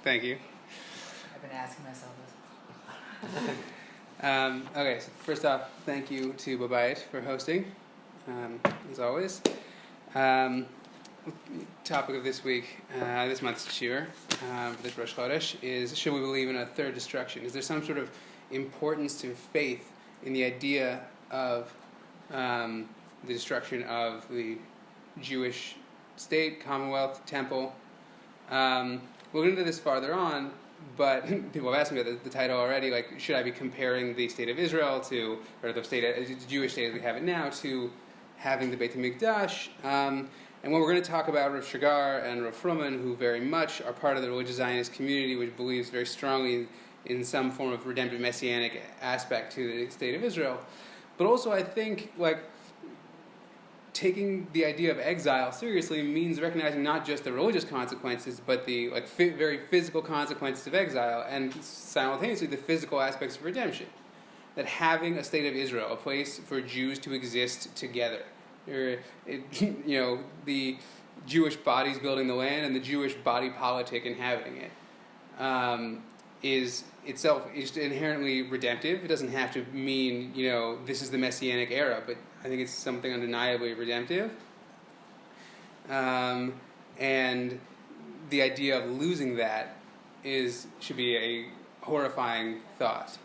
Thank you. I've been asking myself this. Okay, so first off, thank you to Babayit for hosting, as always. Topic of this week, this month's shiur, for this Rosh Chodesh, is should we believe in a third destruction? Is there some sort of importance to faith in the idea of the destruction of the Jewish state, commonwealth, temple? We'll get into this farther on, but people have asked me about the title already, like, should I be comparing the state of Israel to, or the Jewish state as we have it now, to having the Beit HaMikdash? And when we're going to talk about Rav Shagar and Rav Fruman, who very much are part of the religious Zionist community, which believes very strongly in some form of redemptive messianic aspect to the state of Israel. But also I think, like, taking the idea of exile seriously means recognizing not just the religious consequences, but the very physical consequences of exile, and simultaneously the physical aspects of redemption. That having a state of Israel, a place for Jews to exist together, the Jewish bodies building the land and the Jewish body politic inhabiting it, is itself is inherently redemptive. It doesn't have to mean, this is the Messianic era, but I think it's something undeniably redemptive. And the idea of losing that should be a horrifying thought.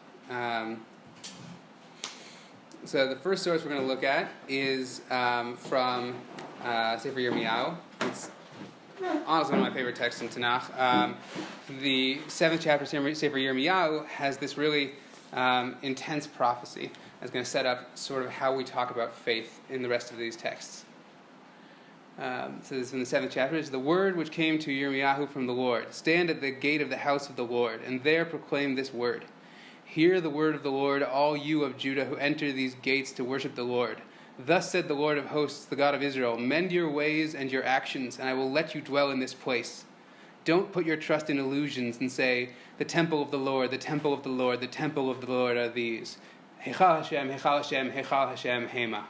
So the first source we're going to look at is from Sefer Yirmiyahu. It's honestly one of my favorite texts in Tanakh. The 7th chapter of Sefer Yirmiyahu has this really intense prophecy that's going to set up sort of how we talk about faith in the rest of these texts. So this is in the 7th chapter. It's the word which came to Yirmiyahu from the Lord. Stand at the gate of the house of the Lord, and there proclaim this word. Hear the word of the Lord, all you of Judah who enter these gates to worship the Lord. Thus said the Lord of hosts, the God of Israel, mend your ways and your actions, and I will let you dwell in this place. Don't put your trust in illusions and say, the temple of the Lord, the temple of the Lord, the temple of the Lord are these. Heichal Hashem, Heichal Hashem, Heichal Hashem, Hema.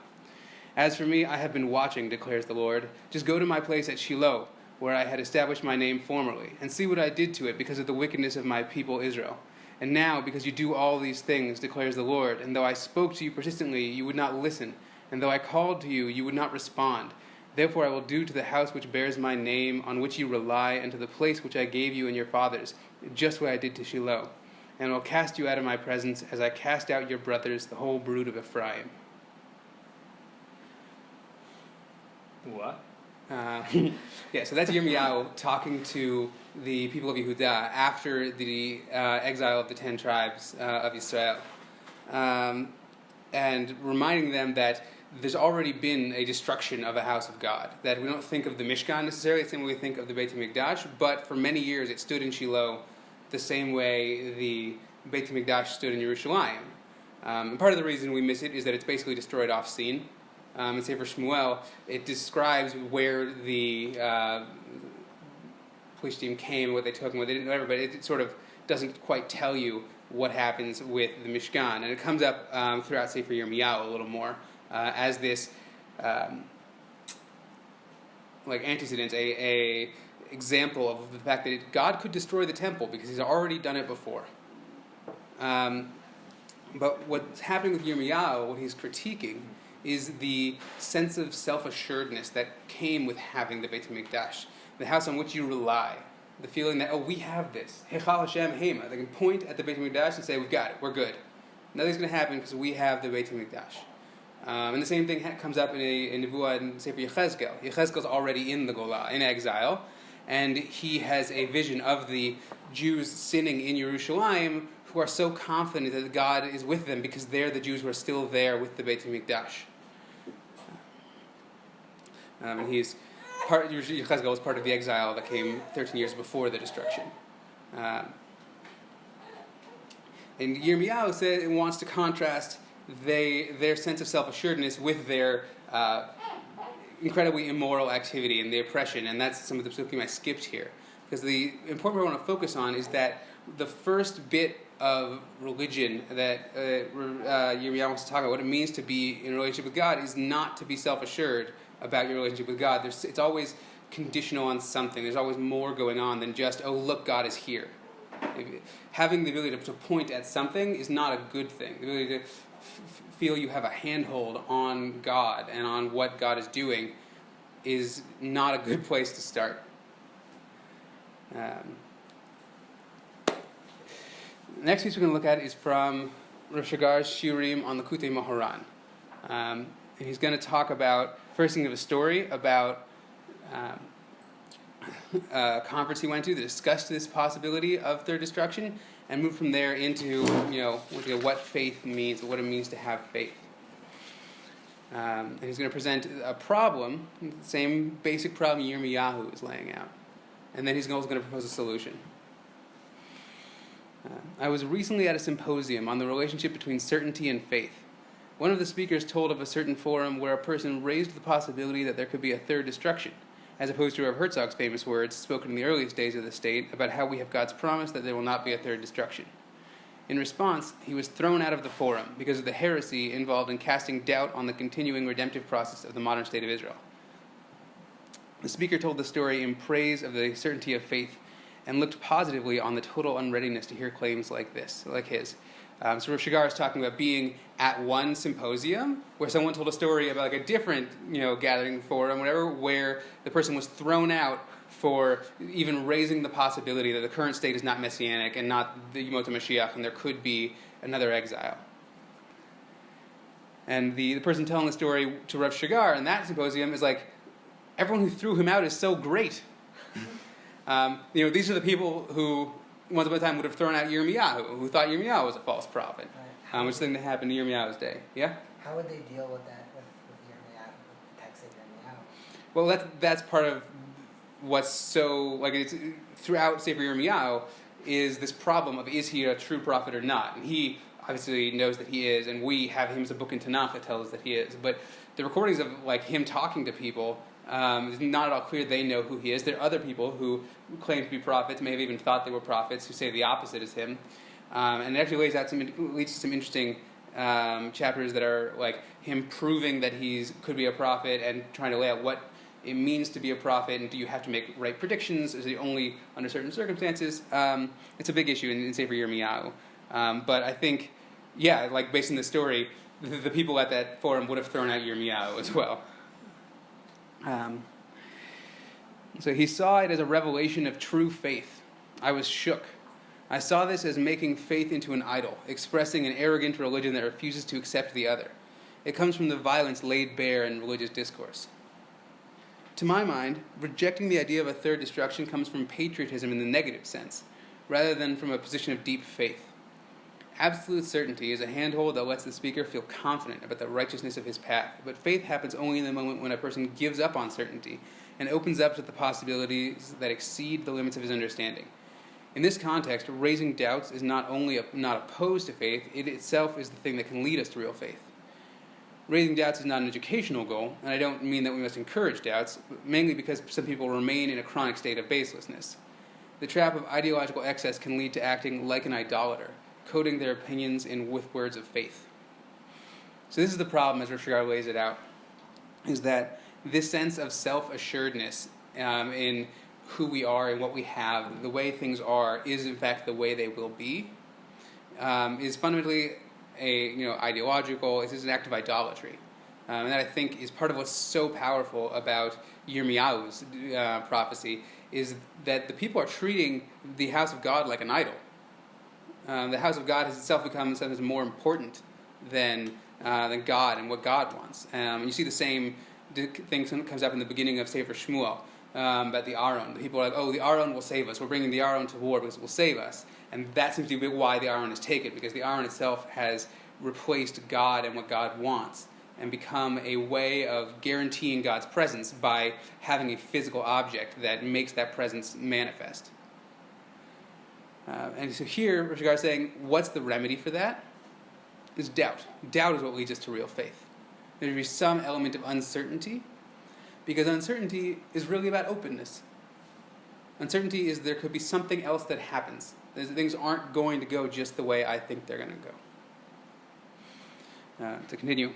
As for me, I have been watching, declares the Lord. Just go to my place at Shiloh, where I had established my name formerly, and see what I did to it because of the wickedness of my people Israel. And now, because you do all these things, declares the Lord, and though I spoke to you persistently, you would not listen, and though I called to you, you would not respond. Therefore I will do to the house which bears my name, on which you rely, and to the place which I gave you and your fathers, just what I did to Shiloh. And I will cast you out of my presence, as I cast out your brothers, the whole brood of Ephraim. What? So that's Yirmiyahu talking to the people of Yehudah after the exile of the 10 tribes of Israel, and reminding them that there's already been a destruction of a house of God, that we don't think of the Mishkan necessarily the same way we think of the Beit HaMikdash, but for many years it stood in Shiloh the same way the Beit HaMikdash stood in Yerushalayim. And part of the reason we miss it is that it's basically destroyed off-scene. In Sefer Shmuel, it describes where the police team came, what they took, and what they didn't, whatever, but it sort of doesn't quite tell you what happens with the Mishkan. And it comes up throughout Sefer Yirmiyahu a little more as this antecedent, a example of the fact that God could destroy the temple because He's already done it before. But what's happening with Yirmiyahu, what he's critiquing, is the sense of self-assuredness that came with having the Beit HaMikdash, the house on which you rely, the feeling that, we have this. Heichal Hashem Hema. They can point at the Beit HaMikdash and say, we've got it, we're good. Nothing's going to happen because we have the Beit HaMikdash. And the same thing comes up in a Nevuah in Sefer Yechezkel. Yechezkel's already in the Golah, in exile, and he has a vision of the Jews sinning in Yerushalayim who are so confident that God is with them because they're the Jews who are still there with the Beit HaMikdash. And Yechezkel was part of the exile that came 13 years before the destruction. And Yirmiyahu wants to contrast their sense of self-assuredness with their incredibly immoral activity and the oppression, and that's some of the psukim I skipped here. Because the important part I want to focus on is that the first bit of religion that Yirmiyahu wants to talk about, what it means to be in a relationship with God, is not to be self-assured about your relationship with God. It's always conditional on something. There's always more going on than just, oh, look, God is here. Having the ability to point at something is not a good thing. The ability to feel you have a handhold on God and on what God is doing is not a good place to start. Next piece we're going to look at is from Rav Shagar's Shiurim on the Kutei Moharan. And he's going to talk about, first thing of a story about a conference he went to that discussed this possibility of third destruction, and move from there into what faith means, what it means to have faith. And he's going to present a problem, the same basic problem Yirmiyahu is laying out, and then he's also going to propose a solution. I was recently at a symposium on the relationship between certainty and faith. One of the speakers told of a certain forum where a person raised the possibility that there could be a third destruction, as opposed to Rav Herzog's famous words spoken in the earliest days of the state about how we have God's promise that there will not be a third destruction. In response, he was thrown out of the forum because of the heresy involved in casting doubt on the continuing redemptive process of the modern state of Israel. The speaker told the story in praise of the certainty of faith and looked positively on the total unreadiness to hear claims like his. So Rav Shagar is talking about being at one symposium where someone told a story about a different, gathering forum, whatever, where the person was thrown out for even raising the possibility that the current state is not messianic and not the Yemot HaMashiach, and there could be another exile. And the person telling the story to Rav Shagar in that symposium is like, everyone who threw him out is so great. These are the people who once upon a time would have thrown out Yirmiyahu, who thought Yirmiyahu was a false prophet, Right. which is the thing that happened in Yirmiyahu's day. Yeah? How would they deal with that, with Yirmiyahu, with the text of Yirmiyahu? Well, that's part of what's so, it's throughout Sefer Yirmiyahu, is this problem of is he a true prophet or not? And he obviously knows that he is, and we have him as a book in Tanakh that tells us that he is. But the recordings of him talking to people, it's not at all clear they know who he is. There are other people who claim to be prophets, may have even thought they were prophets, who say the opposite is him. And it actually leads to some interesting chapters that are him proving that he could be a prophet and trying to lay out what it means to be a prophet, and do you have to make right predictions? Is it only under certain circumstances? It's a big issue in Sefer Yirmiyahu. But I think, based on the story, the people at that forum would have thrown out Yirmiyahu as well. So he saw it as a revelation of true faith. I was shook. I saw this as making faith into an idol, expressing an arrogant religion that refuses to accept the other. It comes from the violence laid bare in religious discourse. To my mind, rejecting the idea of a third destruction comes from patriotism in the negative sense, rather than from a position of deep faith. Absolute certainty is a handhold that lets the speaker feel confident about the righteousness of his path, but faith happens only in the moment when a person gives up on certainty and opens up to the possibilities that exceed the limits of his understanding. In this context, raising doubts is not only not opposed to faith, it itself is the thing that can lead us to real faith. Raising doubts is not an educational goal, and I don't mean that we must encourage doubts, mainly because some people remain in a chronic state of baselessness. The trap of ideological excess can lead to acting like an idolater, coding their opinions with words of faith. So this is the problem, as Rav Shagar lays it out, is that this sense of self-assuredness in who we are and what we have, the way things are, is in fact the way they will be, is fundamentally ideological. It's an act of idolatry. And that I think is part of what's so powerful about Yirmiyahu's prophecy, is that the people are treating the house of God like an idol. The house of God has itself become something more important than God and what God wants. You see the same thing comes up in the beginning of Sefer Shmuel about the Aron. The people are like, oh, the Aron will save us. We're bringing the Aron to war because it will save us. And that seems to be why the Aron is taken, because the Aron itself has replaced God and what God wants and become a way of guaranteeing God's presence by having a physical object that makes that presence manifest. And so here, Rav Shagar is saying, what's the remedy for that? Is doubt. Doubt is what leads us to real faith. There should be some element of uncertainty, because uncertainty is really about openness. Uncertainty is there could be something else that happens. Things aren't going to go just the way I think they're going to go. To continue,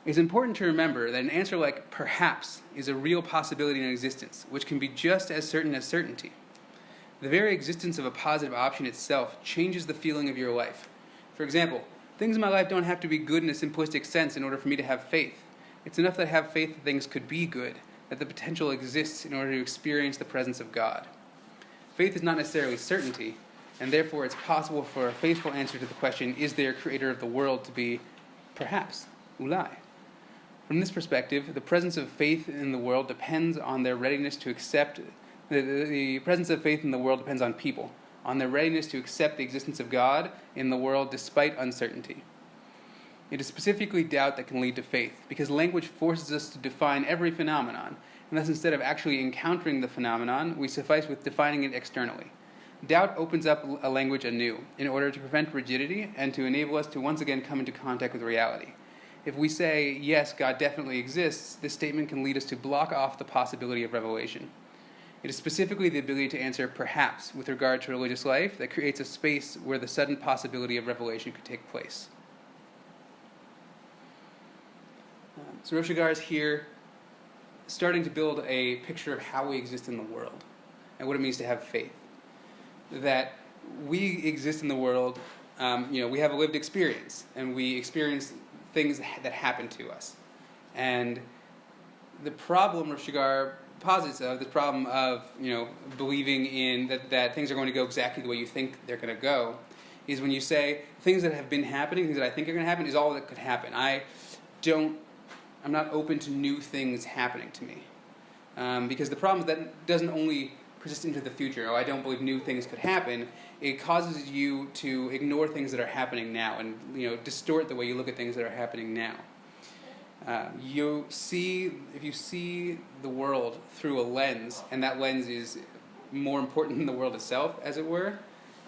It's important to remember that an answer like perhaps is a real possibility in existence, which can be just as certain as certainty. The very existence of a positive option itself changes the feeling of your life. For example, things in my life don't have to be good in a simplistic sense in order for me to have faith. It's enough that I have faith that things could be good, that the potential exists in order to experience the presence of God. Faith is not necessarily certainty, and therefore it's possible for a faithful answer to the question, is there a creator of the world, to be perhaps, ulai. From this perspective, the presence of faith in the world depends on their readiness to accept. The presence of faith in the world depends on people, on their readiness to accept the existence of God in the world despite uncertainty. It is specifically doubt that can lead to faith, because language forces us to define every phenomenon, and thus instead of actually encountering the phenomenon, we suffice with defining it externally. Doubt opens up a language anew, in order to prevent rigidity and to enable us to once again come into contact with reality. If we say, yes, God definitely exists, this statement can lead us to block off the possibility of revelation. It is specifically the ability to answer perhaps with regard to religious life that creates a space where the sudden possibility of revelation could take place. So Rosh Hagar is here starting to build a picture of how we exist in the world and what it means to have faith. That we exist in the world, we have a lived experience, and we experience things that happen to us. And the problem Rosh Hagar posits of, the problem of believing in that things are going to go exactly the way you think they're going to go, is when you say things that have been happening, things that I think are going to happen, is all that could happen. I'm not open to new things happening to me. Because the problem is that doesn't only persist into the future. I don't believe new things could happen. It causes you to ignore things that are happening now and distort the way you look at things that are happening now. If you see the world through a lens, and that lens is more important than the world itself, as it were,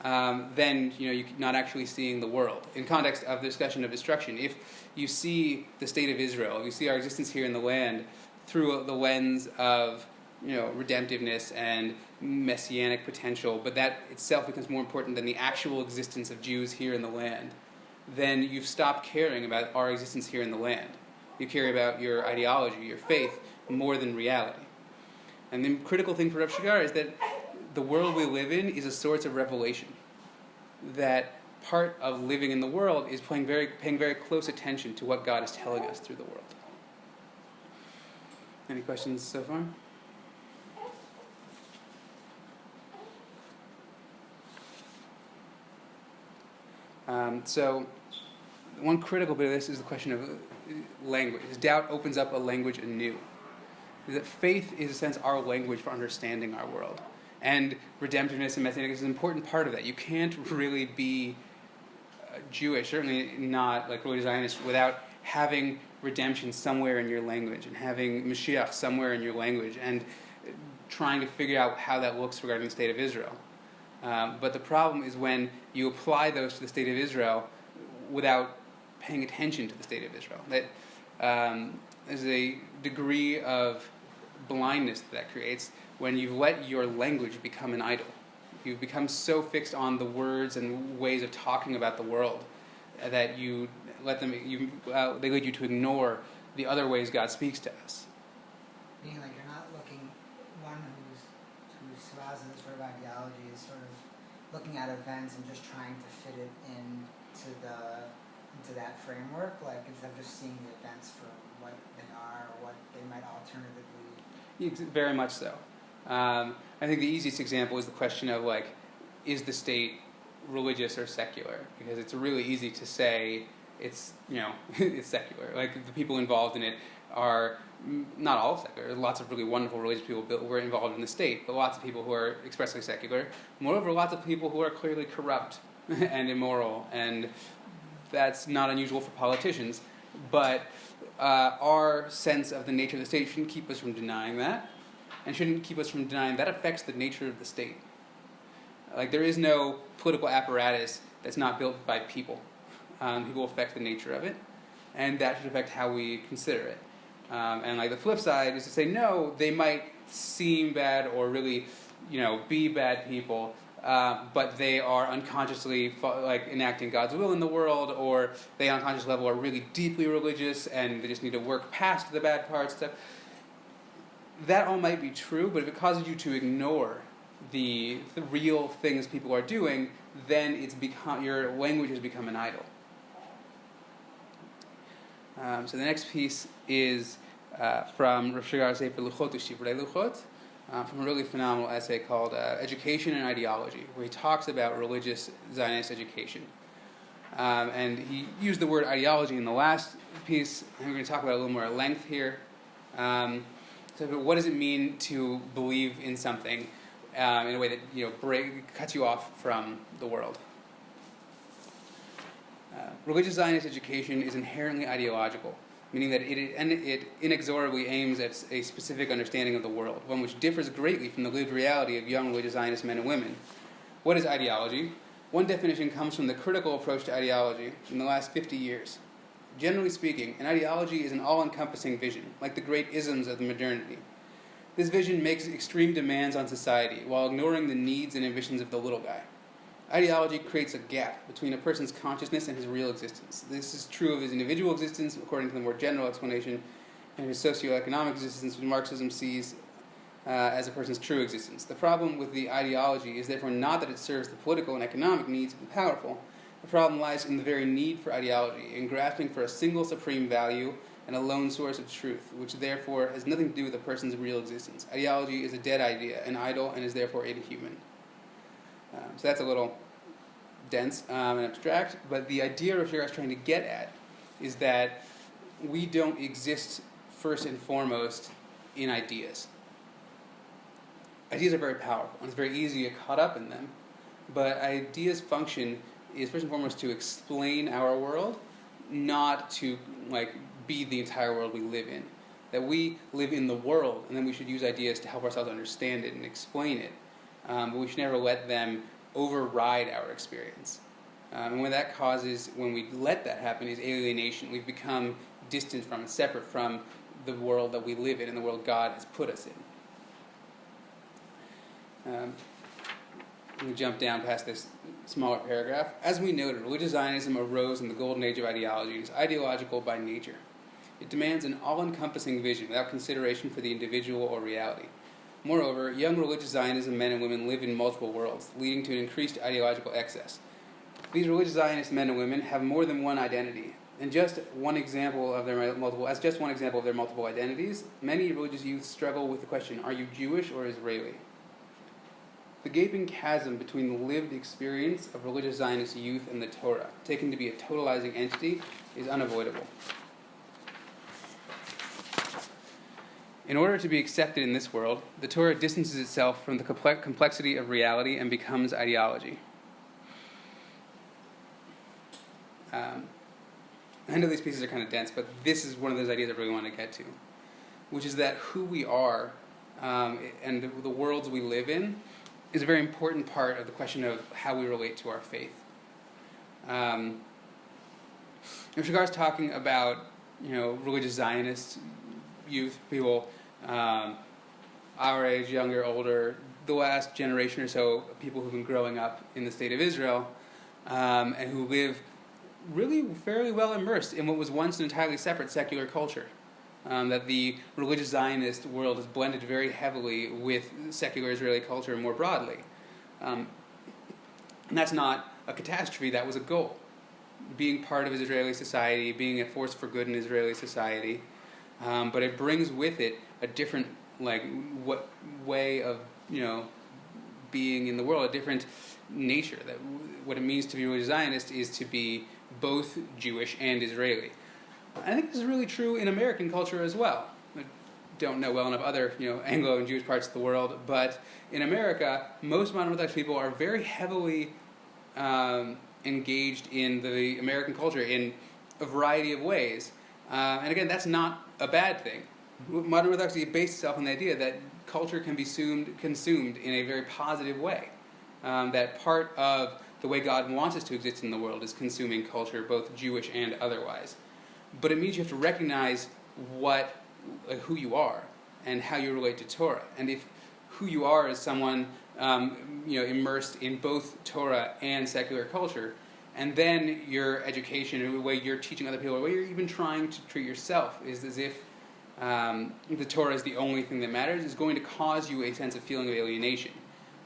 then you're not actually seeing the world. In context of the discussion of destruction, if you see the state of Israel, if you see our existence here in the land through the lens of redemptiveness and messianic potential, but that itself becomes more important than the actual existence of Jews here in the land, then you've stopped caring about our existence here in the land. You care about your ideology, your faith, more than reality. And the critical thing for Rav Shigar is that the world we live in is a source of revelation. That part of living in the world is paying very close attention to what God is telling us through the world. Any questions so far? So one critical bit of this is the question of language. Doubt opens up a language anew. That faith is, in a sense, our language for understanding our world. And redemptiveness and messianism is an important part of that. You can't really be Jewish, certainly not like really Zionist, without having redemption somewhere in your language and having Mashiach somewhere in your language and trying to figure out how that looks regarding the state of Israel. But the problem is when you apply those to the state of Israel without paying attention to the state of Israel. That there's a degree of blindness that creates when you've let your language become an idol. You've become so fixed on the words and ways of talking about the world that you let them. They lead you to ignore the other ways God speaks to us. Meaning, like, you're not looking, one who espousing this sort of ideology is sort of looking at events and just trying to fit it into that framework, like, instead of just seeing the events for what they are or what they might alternatively. Very much so. I think the easiest example is the question of, like, is the state religious or secular? Because it's really easy to say it's it's secular. Like, the people involved in it are not all secular. There's lots of really wonderful religious people who were involved in the state, but lots of people who are expressly secular. Moreover, lots of people who are clearly corrupt and immoral, and that's not unusual for politicians. But our sense of the nature of the state shouldn't keep us from denying that, and shouldn't keep us from denying that affects the nature of the state. Like, there is no political apparatus that's not built by people. People affect the nature of it, and that should affect how we consider it. And like the flip side is to say, no, they might seem bad or really, be bad people, but they are unconsciously enacting God's will in the world, or they on a conscious level are really deeply religious and they just need to work past the bad parts. Stuff. That all might be true, but if it causes you to ignore the real things people are doing, then your language has become an idol. So the next piece is from Rav Shigar's Sefer Luchot U'Shivrei Luchot, from a really phenomenal essay called Education and Ideology, where he talks about religious Zionist education. And he used the word ideology in the last piece, and we're going to talk about it a little more at length here. So what does it mean to believe in something in a way that cuts you off from the world? Religious Zionist education is inherently ideological, meaning that it inexorably aims at a specific understanding of the world, one which differs greatly from the lived reality of young religious Zionist men and women. What is ideology? One definition comes from the critical approach to ideology in the last 50 years. Generally speaking, an ideology is an all-encompassing vision, like the great isms of the modernity. This vision makes extreme demands on society while ignoring the needs and ambitions of the little guy. Ideology creates a gap between a person's consciousness and his real existence. This is true of his individual existence, according to the more general explanation, and his socioeconomic existence, which Marxism sees as a person's true existence. The problem with the ideology is therefore not that it serves the political and economic needs of the powerful. The problem lies in the very need for ideology, in grasping for a single supreme value and a lone source of truth, which therefore has nothing to do with a person's real existence. Ideology is a dead idea, an idol, and is therefore inhuman. So that's a little dense and abstract, but the idea Rav Shigar is trying to get at is that we don't exist first and foremost in ideas. Ideas are very powerful, and it's very easy to get caught up in them, but ideas' function is first and foremost to explain our world, not to be the entire world we live in. That we live in the world, and then we should use ideas to help ourselves understand it and explain it. But we should never let them override our experience. And when we let that happen, is alienation. We've become distant from and separate from the world that we live in and the world God has put us in. Let me jump down past this smaller paragraph. As we noted, religious Zionism arose in the golden age of ideology and is ideological by nature. It demands an all-encompassing vision without consideration for the individual or reality. Moreover, young religious Zionism men and women live in multiple worlds, leading to an increased ideological excess. These religious Zionist men and women have more than one identity, and just one example of their multiple identities, many religious youth struggle with the question: are you Jewish or Israeli? The gaping chasm between the lived experience of religious Zionist youth and the Torah, taken to be a totalizing entity, is unavoidable. In order to be accepted in this world, the Torah distances itself from the complexity of reality and becomes ideology. I know these pieces are kind of dense, but this is one of those ideas I really want to get to, which is that who we are and the worlds we live in is a very important part of the question of how we relate to our faith. Rav Shigar is talking about religious Zionist youth, people our age, younger, older, the last generation or so, people who've been growing up in the state of Israel, and who live really fairly well immersed in what was once an entirely separate secular culture. That the religious Zionist world is blended very heavily with secular Israeli culture more broadly. And that's not a catastrophe, that was a goal. Being part of Israeli society, being a force for good in Israeli society. But it brings with it a different way of being in the world, a different nature. That what it means to be religious Zionist is to be both Jewish and Israeli. I think this is really true in American culture as well. I don't know well enough other Anglo and Jewish parts of the world, but in America, most modern Orthodox people are very heavily engaged in the American culture in a variety of ways. And again, that's not a bad thing. Modern Orthodoxy based itself on the idea that culture can be consumed in a very positive way. That part of the way God wants us to exist in the world is consuming culture, both Jewish and otherwise. But it means you have to recognize who you are and how you relate to Torah. And if who you are is someone immersed in both Torah and secular culture, and then your education and the way you're teaching other people, the way you're even trying to treat yourself, is as if the Torah is the only thing that matters, is going to cause you a sense of feeling of alienation.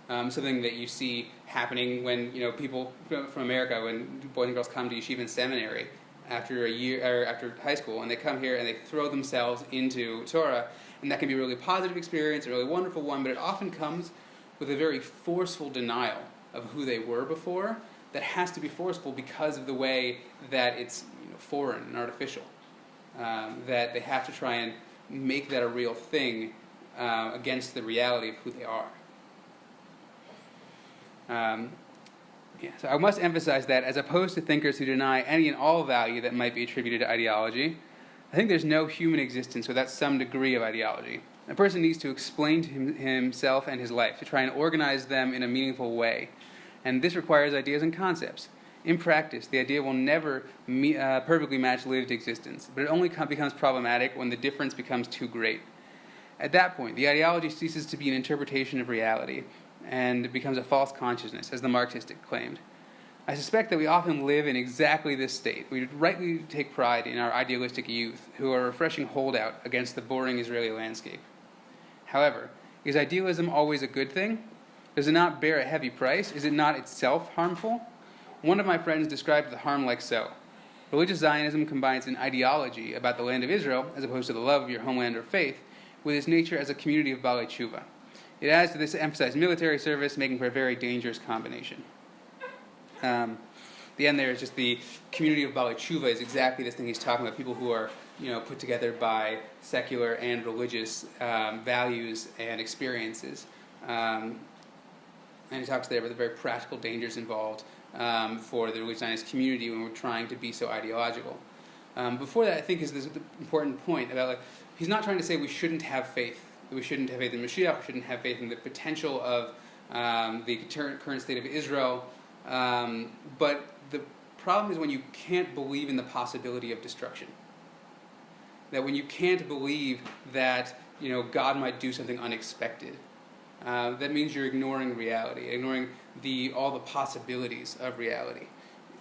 Something that you see happening when people from America, when boys and girls come to yeshiva and seminary after a year or after high school, and they come here and they throw themselves into Torah, and that can be a really positive experience, a really wonderful one, but it often comes with a very forceful denial of who they were before. That has to be forceful because of the way that it's foreign and artificial. That they have to try and make that a real thing against the reality of who they are. So I must emphasize that as opposed to thinkers who deny any and all value that might be attributed to ideology, I think there's no human existence without some degree of ideology. A person needs to explain to himself and his life, to try and organize them in a meaningful way. And this requires ideas and concepts. In practice, the idea will never perfectly match lived existence, but it only becomes problematic when the difference becomes too great. At that point, the ideology ceases to be an interpretation of reality, and becomes a false consciousness, as the Marxists claimed. I suspect that we often live in exactly this state. We rightly take pride in our idealistic youth, who are a refreshing holdout against the boring Israeli landscape. However, is idealism always a good thing? Does it not bear a heavy price? Is it not itself harmful? One of my friends described the harm like so. Religious Zionism combines an ideology about the land of Israel, as opposed to the love of your homeland or faith, with its nature as a community of Balei Tshuva. It adds to this to emphasize military service, making for a very dangerous combination. The end there is just the community of Balei Tshuva is exactly this thing he's talking about, people who are put together by secular and religious values and experiences. And he talks there about the very practical dangers involved for the religious Zionist community when we're trying to be so ideological. Before that, I think is this important point about he's not trying to say we shouldn't have faith. We shouldn't have faith in Mashiach. We shouldn't have faith in the potential of the current state of Israel. But the problem is when you can't believe in the possibility of destruction. That when you can't believe that God might do something unexpected. That means you're ignoring reality, ignoring all the possibilities of reality.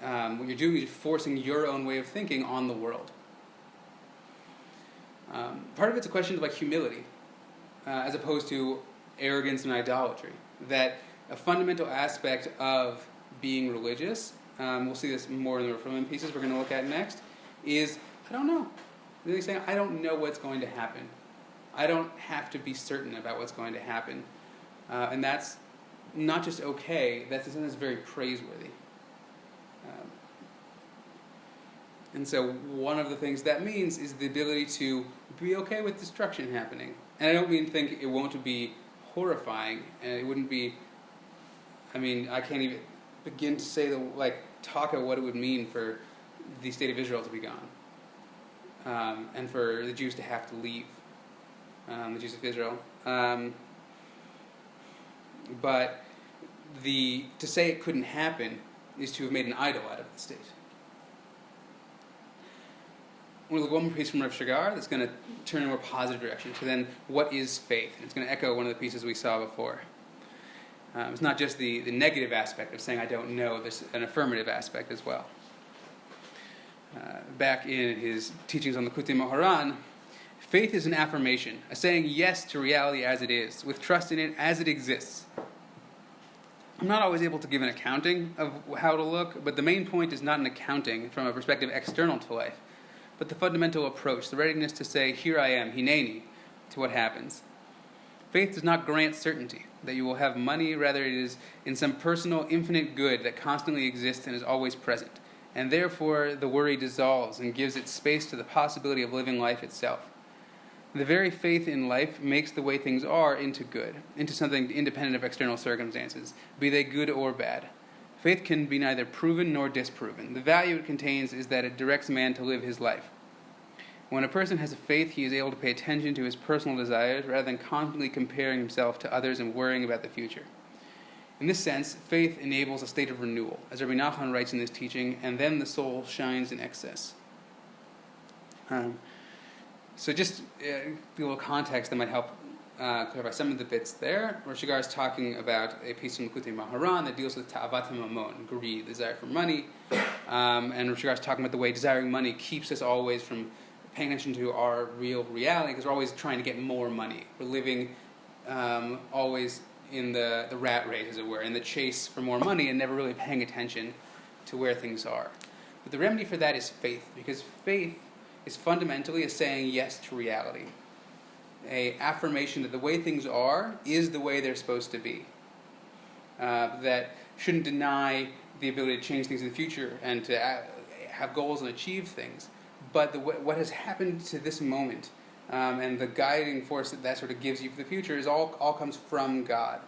What you're doing is forcing your own way of thinking on the world. Part of it's a question of humility, as opposed to arrogance and idolatry. That a fundamental aspect of being religious, we'll see this more in the Reform pieces we're going to look at next, is I don't know. Really saying I don't know what's going to happen. I don't have to be certain about what's going to happen. And that's not just okay, that's something that's very praiseworthy. And so one of the things that means is the ability to be okay with destruction happening. And I don't mean think it won't be horrifying, and it wouldn't be, I can't even begin to say talk about what it would mean for the state of Israel to be gone. And for the Jews to have to leave, the Jews of Israel. But to say it couldn't happen is to have made an idol out of the state. We'll look at one more piece from Rav Shigar that's going to turn in a more positive direction. So then, what is faith? And it's going to echo one of the pieces we saw before. It's not just the negative aspect of saying I don't know, there's an affirmative aspect as well. Back in his teachings on the Kutei Moharan, faith is an affirmation, a saying yes to reality as it is, with trust in it as it exists. I'm not always able to give an accounting of how to look, but the main point is not an accounting from a perspective external to life, but the fundamental approach, the readiness to say, here I am, hineni, to what happens. Faith does not grant certainty that you will have money, rather it is in some personal, infinite good that constantly exists and is always present, and therefore the worry dissolves and gives its space to the possibility of living life itself. The very faith in life makes the way things are into good, into something independent of external circumstances, be they good or bad. Faith can be neither proven nor disproven. The value it contains is that it directs man to live his life. When a person has a faith, he is able to pay attention to his personal desires rather than constantly comparing himself to others and worrying about the future. In this sense, faith enables a state of renewal, as Rabbi Nachman writes in this teaching, and then the soul shines in excess. So just a little context that might help clarify some of the bits there. Rosh Hashanah is talking about a piece from Likutei Maharan that deals with ta'avat hamamon, greed, desire for money. And Rosh Hashanah is talking about the way desiring money keeps us always from paying attention to our real reality, because we're always trying to get more money. We're living always in the rat race, as it were, in the chase for more money, and never really paying attention to where things are. But the remedy for that is faith, because faith is fundamentally a saying yes to reality. A affirmation that the way things are is the way they're supposed to be. That shouldn't deny the ability to change things in the future and to have goals and achieve things. But what has happened to this moment and the guiding force that sort of gives you for the future is all comes from God.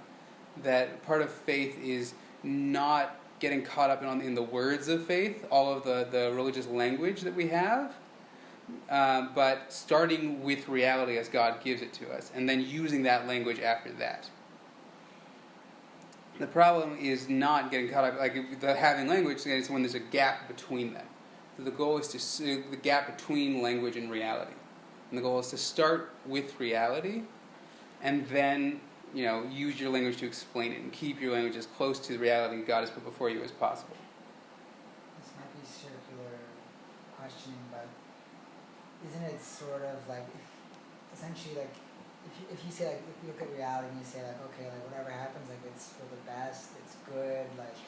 That part of faith is not getting caught up in the words of faith, all of the religious language that we have, but starting with reality as God gives it to us, and then using that language after that. The problem is not getting caught up, like the having language is when there's a gap between them. So the goal is to the gap between language and reality. And the goal is to start with reality, and then use your language to explain it, and keep your language as close to the reality God has put before you as possible. This might be circular questioning, but isn't it sort of like, essentially, like, if you say, like, if you look at reality and you say, like, okay, like, whatever happens, like, it's for the best, it's good, like,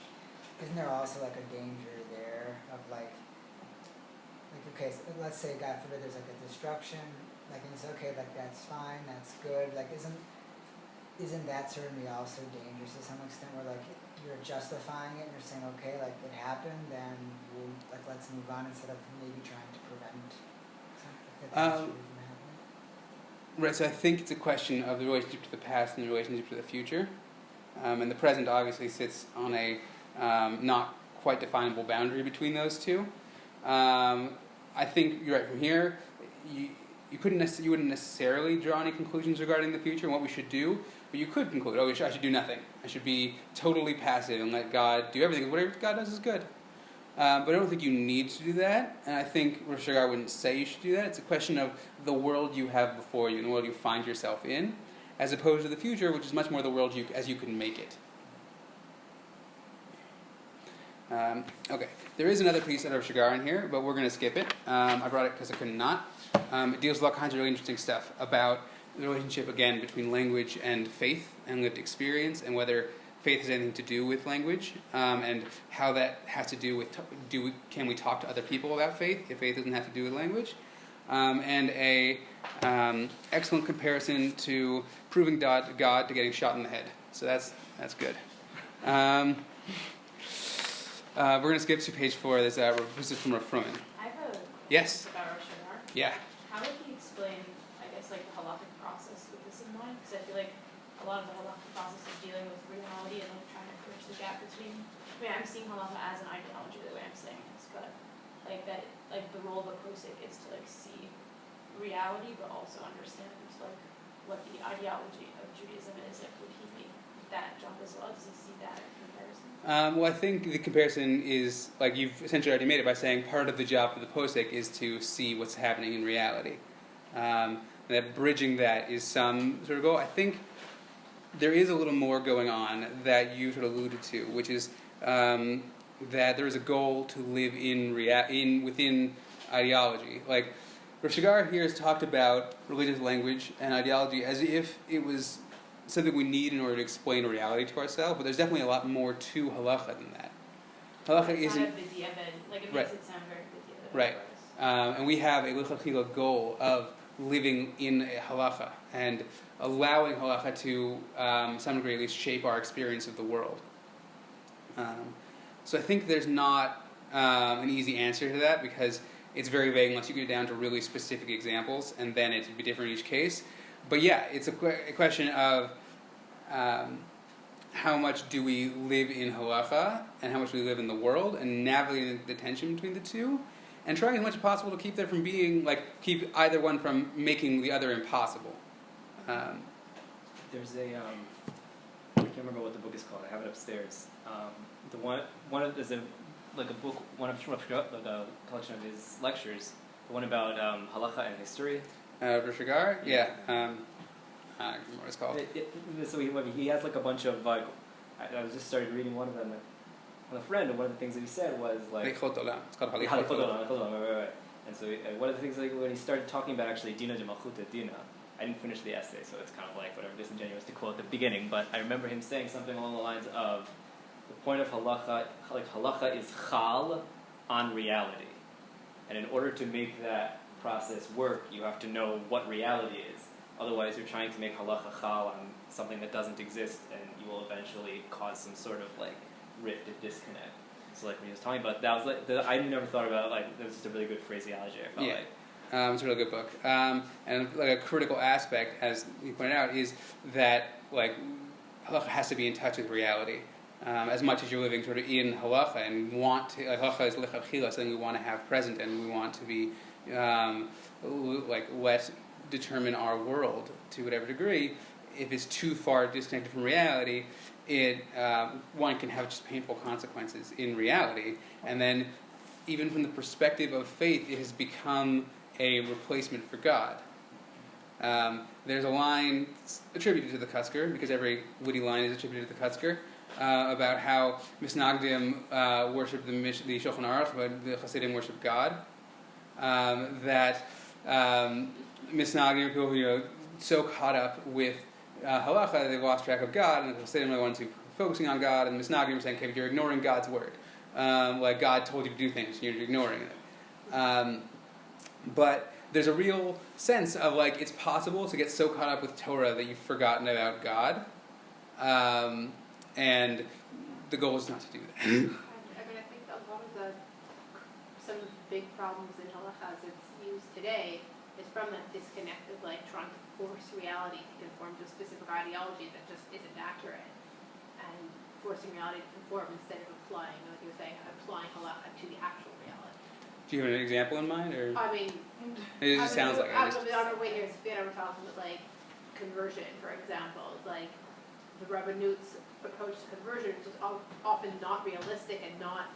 isn't there also, like, a danger there of, like, okay, so let's say, God forbid, there's, like, a destruction, like, and it's okay, like, that's fine, that's good, like, isn't that certainly also dangerous to some extent, where, like, you're justifying it and you're saying, okay, like, it happened, then we'll, like, let's move on, instead of maybe trying to prevent something from happening? Right, so I think it's a question of the relationship to the past and the relationship to the future. And the present obviously sits on a not quite definable boundary between those two. I think you're right. From here, you wouldn't necessarily draw any conclusions regarding the future and what we should do, but you could conclude, I should do nothing. I should be totally passive and let God do everything. Whatever God does is good. But I don't think you need to do that, and I think Rosh Hashanah wouldn't say you should do that. It's a question of the world you have before you, and the world you find yourself in, as opposed to the future, which is much more the world as you can make it. Okay, there is another piece out of Rosh Hashanah in here, but we're going to skip it. I brought it because I couldn't not. It deals with all kinds of really interesting stuff about the relationship, again, between language and faith and lived experience, and whether faith has anything to do with language, and how that has to do with can we talk to other people about faith if faith doesn't have to do with language, and a excellent comparison to proving God to getting shot in the head. So that's good. We're going to skip to page 4. This is from Rav Fruman. I have a Yes. question about Rosh Hashanah. Yeah. How would he explain, I guess, like the halakhic process with this in mind? Because I feel like a lot of the halakhic process is dealing with reality and like trying to bridge the gap between. I mean, I'm seeing halakha as an ideology the way I'm saying this, but like that, like the role of a posek is to like see reality, but also understand like what the ideology of Judaism is. Like, would he make that jump as well? Does he see that in comparison? Well, I think the comparison is, like you've essentially already made it by saying part of the job for the posek is to see what's happening in reality. And that bridging that is some sort of goal. I think there is a little more going on that you sort of alluded to, which is that there is a goal to live within ideology. Like Rav Shigar here has talked about religious language and ideology as if it was something we need in order to explain reality to ourselves, but there's definitely a lot more to halacha than that. Halacha isn't... Kind of b'diavad, like it makes it sound very b'diavad. Right. And we have a lichatchila goal of living in a halacha and allowing halacha to some degree at least shape our experience of the world. So I think there's not an easy answer to that, because it's very vague unless you get down to really specific examples, and then it'd be different in each case. But yeah, it's a question of how much do we live in halacha and how much we live in the world, and navigating the tension between the two, and trying as much as possible to keep that from being, keep either one from making the other impossible. There's a, I can't remember what the book is called. I have it upstairs. There's a book, like a collection of his lectures. The one about halacha and history. Rosh Hashanah? Yeah. I don't remember what it's called. So he has like a bunch of like. I was just started reading one of them with a friend, and one of the things that he said was like. Halichot Olam. It's called Halichot Halichot Olam. Olam, right. And so one of the things like when he started talking about actually Dina de Malchuta Dina, I didn't finish the essay, so it's kind of like whatever disingenuous to quote at the beginning, but I remember him saying something along the lines of the point of halacha, like halacha is chal on reality. And in order to make that process work, you have to know what reality is. Otherwise, you're trying to make halacha chal on something that doesn't exist, and you will eventually cause some sort of like rift and disconnect. So like when he was talking about that, was like I never thought about it, like that was just a really good phraseology. I felt like. It's a really good book. And like a critical aspect, as you pointed out, is that like halacha has to be in touch with reality. As much as you're living sort of in halacha and want to, halacha is lechatchila, something we want to have present and we want to be let determine our world to whatever degree. If it's too far disconnected from reality, it one can have just painful consequences in reality. And then, even from the perspective of faith, it has become a replacement for God. There's a line attributed to the Kusker, because every witty line is attributed to the Kusker, about how Misnagdim worship the Shulchan Aruch, but the Hasidim worship God. That Misnagdim are people who are so caught up with halacha that they've lost track of God, and the Hasidim are the ones who are focusing on God, and Misnagdim are saying, okay, you're ignoring God's word. Like God told you to do things, and you're ignoring it. But there's a real sense of like it's possible to get so caught up with Torah that you've forgotten about God, and the goal is not to do that. I mean, I think a lot of some of the big problems in halacha as it's used today is from that disconnect of like trying to force reality to conform to a specific ideology that just isn't accurate, and forcing reality to conform instead of applying, like you were saying, applying halacha to the actual reality. Do you have an example in mind, or I mean, it just sounds like on our way here, Sophia and I were talking about like conversion, for example, like the Rabbanut's approach to conversion, which is often not realistic and not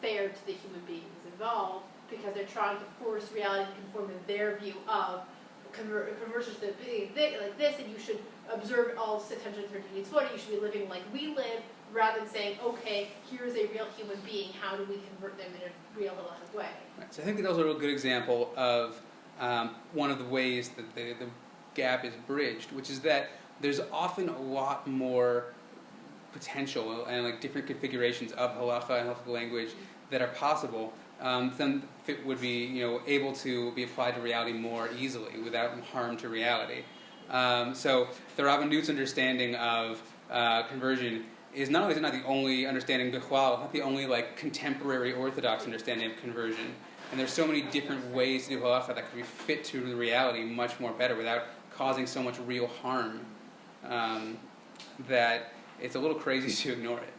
fair to the human beings involved, because they're trying to force reality to conform to their view of conversion to be like this, and you should observe all 613 mitzvot, you should be living like we live, rather than saying, okay, here's a real human being, how do we convert them in a real halachic way? Right. So I think that was a real good example of one of the ways that the gap is bridged, which is that there's often a lot more potential and like different configurations of halacha and halachic language that are possible than would be able to be applied to reality more easily without harm to reality. So the Rabbanut's understanding of conversion is not only is it not the only understanding bichlal, not the only like contemporary Orthodox understanding of conversion, and there's so many different ways to do halacha that could be fit to the reality much more better without causing so much real harm that it's a little crazy to ignore it.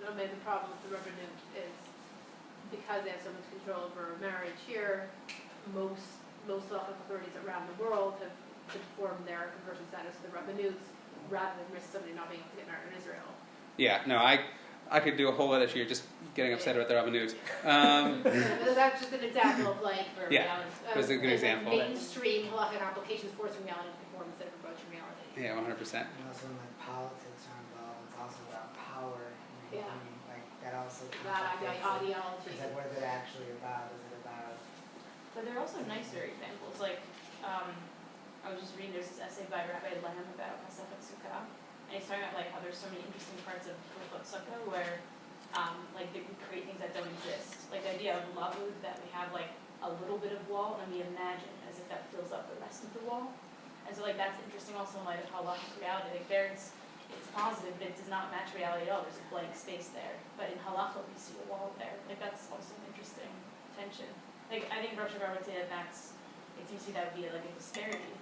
I mean, the problem with the Rabbanut is because they have so much control over marriage here, most halachic authorities around the world have conformed their conversion status to the Rabbanuts rather than risk somebody not being able to get married in Israel. Yeah, no, I could do a whole other year just getting upset about the Rabbanut. That's just an example of like where Yeah, it was a good example. Mainstream halachic applications forcing reality to conform instead of approaching reality. Yeah, 100%. And also when like politics are involved, it's also about power. Yeah. I mean, like that also. That ideology. It's like, what is it actually about? Is it about? But there are also nicer examples. Like, I was just reading, there's this essay by Rabbi Lehem about Masechet Sukkah, and he's talking about like how there's so many interesting parts of Hilchot Sukkah where like we create things that don't exist. Like the idea of lavud, that we have like a little bit of wall and we imagine as if that fills up the rest of the wall. And so like that's interesting also in light of halachic reality. Like there it's positive, but it does not match reality at all. There's a blank space there. But in halacha we see a wall there. Like that's also an interesting tension. Like I think Rosh Hashanah would say that it seems to be that would be like a disparity.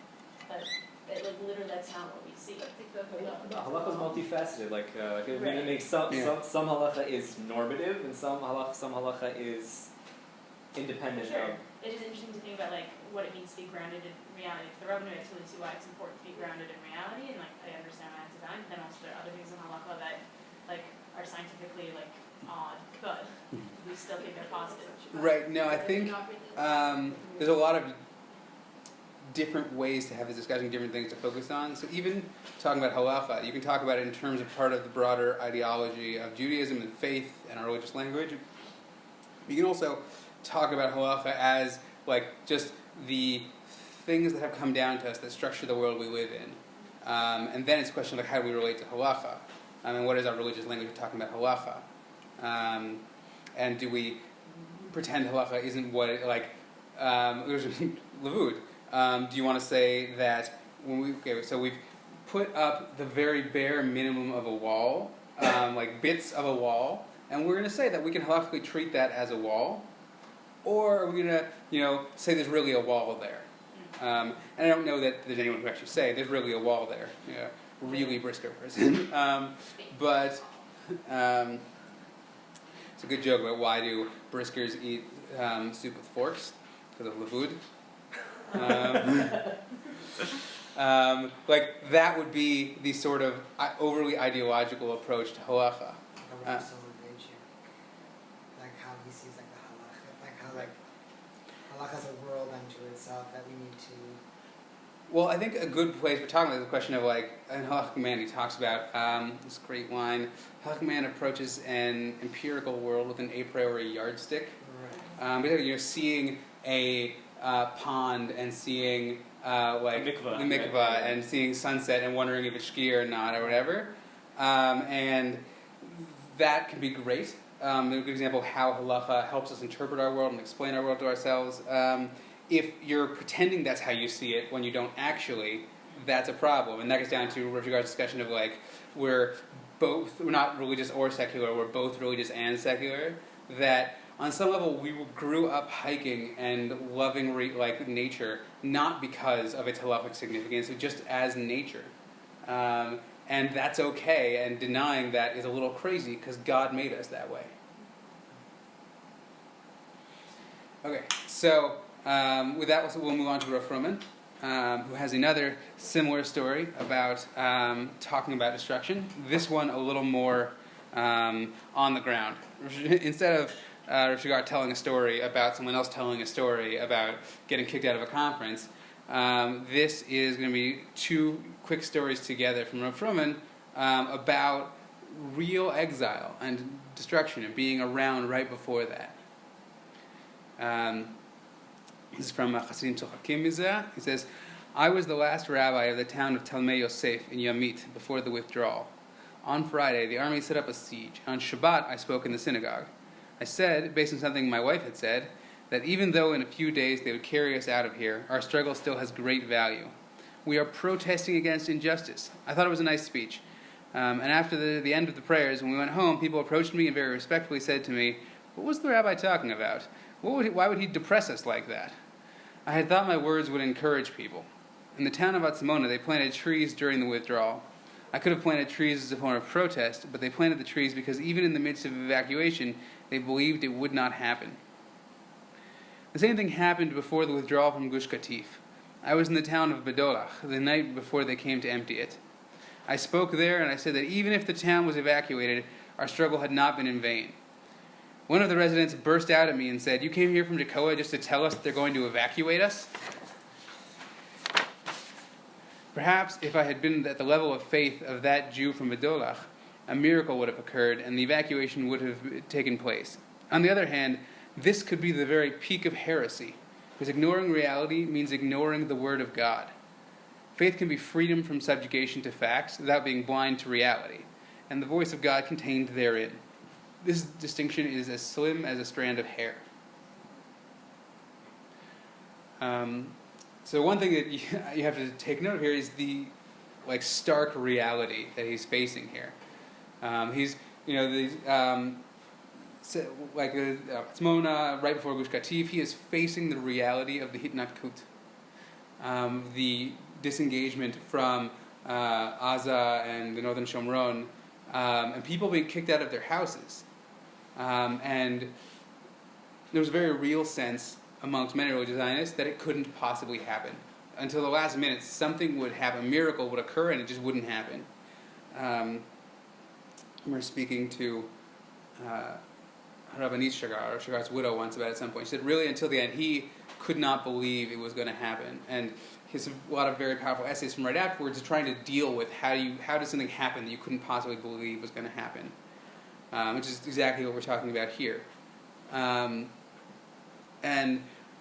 But like literally that's not what we see. I think Halacha is multifaceted. Like it Right. makes some halacha is normative and some halacha is independent Sure. of. It is interesting to think about like what it means to be grounded in reality. For the Rabbanut, I totally see why it's important to be grounded in reality, and like I understand why it's a value. But then also there are other things in halacha that like are scientifically like odd, but we still think they're positive. Right. No, I think there's a lot of different ways to have this discussion, different things to focus on. So even talking about halacha, you can talk about it in terms of part of the broader ideology of Judaism and faith and our religious language. You can also talk about halacha as like just the things that have come down to us that structure the world we live in. And then it's a question of like, how do we relate to halacha? And what is our religious language of talking about halacha? And do we pretend halacha isn't what it, like, Lavud, do you want to say that so we've put up the very bare minimum of a wall, like bits of a wall, and we're going to say that we can halachically treat that as a wall, or are we going to, say there's really a wall there? And I don't know that there's anyone who actually say there's really a wall there, really brisker person. But it's a good joke about why do briskers eat soup with forks, because of Lavud. Like that would be the sort of overly ideological approach to halacha. Like how he sees like the halacha, like how like halacha is a world unto itself that we need to. Well, I think a good place for talking about is the question of like, in Halachic Man, he talks about this great line. Halachic Man approaches an empirical world with an a priori yardstick. Right. Basically, seeing a pond and seeing like the mikvah, right? and seeing sunset and wondering if it's shki or not or whatever, and that can be great. A good example of how halacha helps us interpret our world and explain our world to ourselves. If you're pretending that's how you see it when you don't actually, that's a problem. And that gets down to Rav Shigar's discussion of like, we're not religious or secular, we're both religious and secular. That on some level we grew up hiking and loving nature, not because of its halachic significance, but just as nature. And that's okay, and denying that is a little crazy because God made us that way. Okay, so with that, we'll move on to Rav Froman, who has another similar story about talking about destruction. This one a little more on the ground. Instead of Rav Shigar telling a story about someone else telling a story about getting kicked out of a conference, this is going to be two quick stories together from Rav Froman about real exile and destruction and being around right before that. This is from Chasidim Tzochakim Mizeh. He says, I was the last rabbi of the town of Talmei Yosef in Yamit before the withdrawal. On Friday, the army set up a siege. On Shabbat, I spoke in the synagogue. I said, based on something my wife had said, that even though in a few days they would carry us out of here, our struggle still has great value. We are protesting against injustice. I thought it was a nice speech. And after the end of the prayers, when we went home, people approached me and very respectfully said to me, what was the rabbi talking about? Why would he depress us like that? I had thought my words would encourage people. In the town of Atzmona, they planted trees during the withdrawal. I could have planted trees as a form of protest, but they planted the trees because even in the midst of evacuation, they believed it would not happen. The same thing happened before the withdrawal from Gush Katif. I was in the town of Bedolach the night before they came to empty it. I spoke there and I said that even if the town was evacuated, our struggle had not been in vain. One of the residents burst out at me and said, you came here from Tekoa just to tell us they're going to evacuate us? Perhaps if I had been at the level of faith of that Jew from Bedolach, a miracle would have occurred and the evacuation would have taken place. On the other hand, this could be the very peak of heresy, because ignoring reality means ignoring the Word of God. Faith can be freedom from subjugation to facts without being blind to reality, and the voice of God contained therein. This distinction is as slim as a strand of hair. So one thing that you have to take note of here is the stark reality that he's facing here. He's Tzmona, right before Gush Katif, he is facing the reality of the Hitnatkut, the disengagement from Aza and the northern Shomron, and people being kicked out of their houses. And there was a very real sense amongst many religious Zionists that it couldn't possibly happen. Until the last minute, something would happen, a miracle would occur, and it just wouldn't happen. I remember speaking to Rabbanit Shagar, Shagar's widow, once about it at some point. She said, really, until the end, he could not believe it was going to happen. And has a lot of very powerful essays from right afterwards, trying to deal with how does something happen that you couldn't possibly believe was going to happen, which is exactly what we're talking about here. And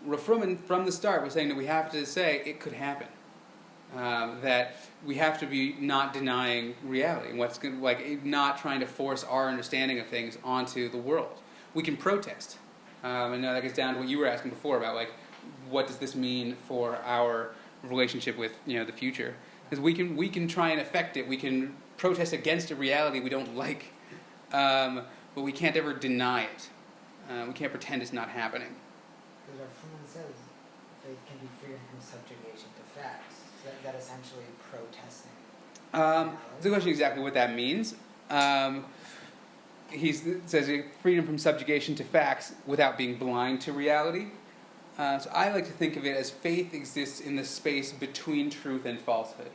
Rav Fruman, from the start, was saying that we have to say it could happen. That we have to be not denying reality, not trying to force our understanding of things onto the world. We can protest, and now that gets down to what you were asking before about what does this mean for our relationship with the future? Because we can try and affect it. We can protest against a reality we don't like, but we can't ever deny it. We can't pretend it's not happening. Because our Fruman says faith can be freedom from subjugation to facts. So that essentially protesting. It's a question exactly what that means. He says freedom from subjugation to facts without being blind to reality. So I like to think of it as faith exists in the space between truth and falsehood.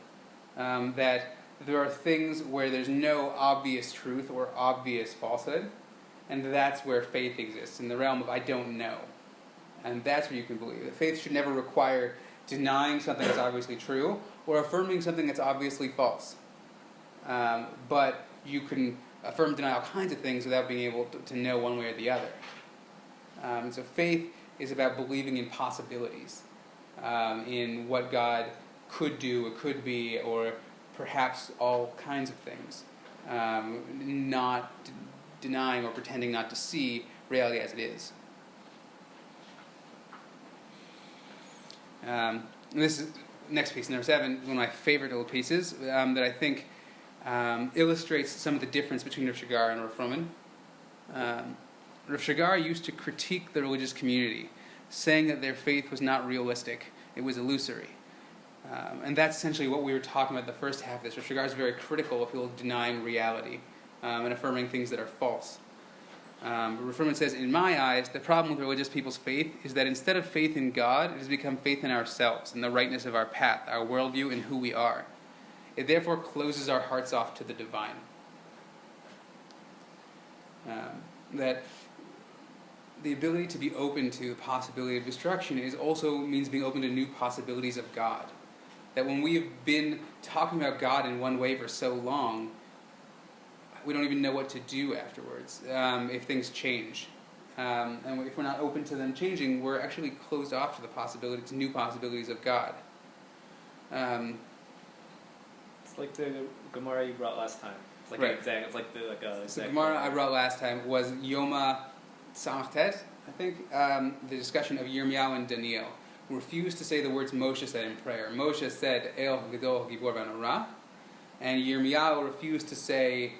That there are things where there's no obvious truth or obvious falsehood, and that's where faith exists, in the realm of I don't know. And that's where you can believe. Faith should never require denying something that's obviously true or affirming something that's obviously false. But you can affirm and deny all kinds of things without being able to know one way or the other. So faith is about believing in possibilities, in what God could do, or could be, or perhaps all kinds of things. Not denying or pretending not to see reality as it is. This is next piece, number 7, one of my favorite little pieces that I think illustrates some of the difference between Rav Shigar and Rav Fruman. Rav Shigar used to critique the religious community, saying that their faith was not realistic, it was illusory. And that's essentially what we were talking about the first half of this. Rav Shigar is very critical of people denying reality and affirming things that are false. Rav Fruman says, in my eyes, the problem with religious people's faith is that instead of faith in God, it has become faith in ourselves, in the rightness of our path, our worldview, and who we are. It therefore closes our hearts off to the divine. That the ability to be open to the possibility of destruction also means being open to new possibilities of God. That when we have been talking about God in one way for so long, we don't even know what to do afterwards if things change. And if we're not open to them changing, we're actually closed off to the possibilities, new possibilities of God. It's like the Gemara you brought last time. It's like right. It's like the So the Gemara I brought last time was Yoma Samachtet, I think, the discussion of Yirmiyahu and Daniel, who refused to say the words Moshe said in prayer. Moshe said El Gadol Gibor Banora, and Yirmiyahu refused to say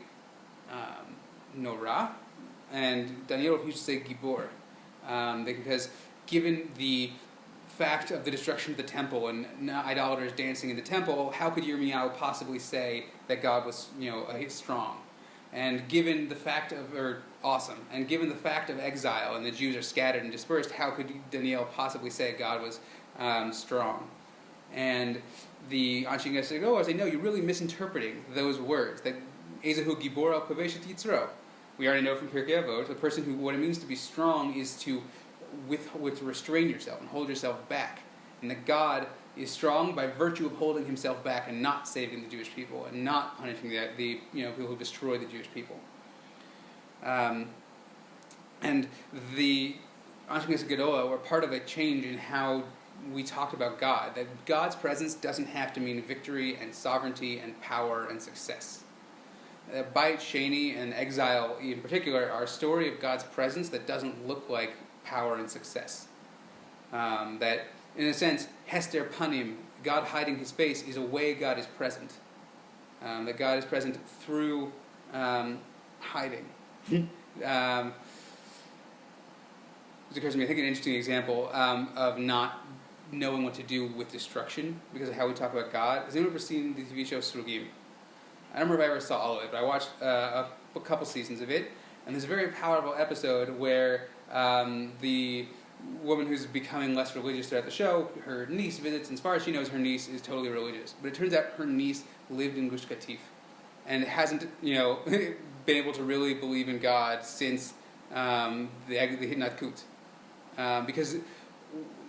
Norah, and Daniel refused to say Gibor, because given the fact of the destruction of the temple and idolaters dancing in the temple, how could Yirmiyahu possibly say that God was, strong? And given the fact of exile and the Jews are scattered and dispersed, how could Daniel possibly say God was strong? And the Anshe Yesod say, no, you're really misinterpreting those words. That Ezehu Gibor al Kaveshet Yitzro. We already know from Pirkei Avot, the person who, what it means to be strong is to restrain yourself and hold yourself back. And that God is strong by virtue of holding himself back and not saving the Jewish people and not punishing the people who destroy the Jewish people. And the Anshe Yesod were part of a change in how we talked about God. That God's presence doesn't have to mean victory and sovereignty and power and success. Bait Sheni and exile in particular are a story of God's presence that doesn't look like power and success. That, in a sense, Hester Panim, God hiding his face, is a way God is present. That God is present through hiding. It occurs to me, I think, an interesting example of not knowing what to do with destruction because of how we talk about God. Has anyone ever seen the TV show Srugim? I don't remember if I ever saw all of it, but I watched a couple seasons of it, and there's a very powerful episode where the woman who's becoming less religious throughout the show, her niece visits, and as far as she knows, her niece is totally religious. But it turns out her niece lived in Gush Katif, and hasn't, been able to really believe in God since the Hitnatkut. Because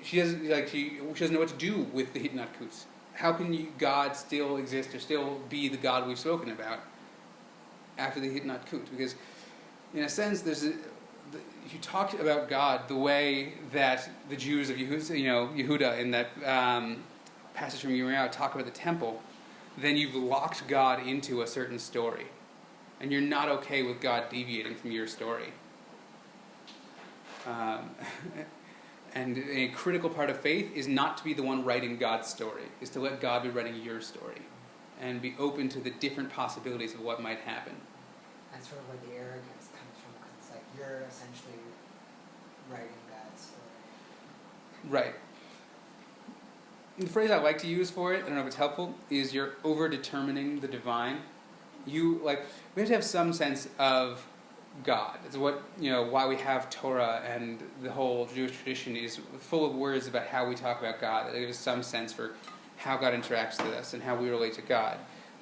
she doesn't know what to do with the Hitnatkut. How can God still exist or still be the God we've spoken about after the Hitnatkut? Because in a sense, if you talk about God the way that the Jews of Yehuda in that passage from Yirmiyahu talk about the temple, then you've locked God into a certain story. And you're not okay with God deviating from your story. And a critical part of faith is not to be the one writing God's story, is to let God be writing your story and be open to the different possibilities of what might happen. That's sort of where the arrogance comes from, because it's like you're essentially writing God's story. Right. The phrase I like to use for it, I don't know if it's helpful, is you're over-determining the divine. We have to have some sense of God. It's what, why we have Torah, and the whole Jewish tradition is full of words about how we talk about God, that give us some sense for how God interacts with us and how we relate to God.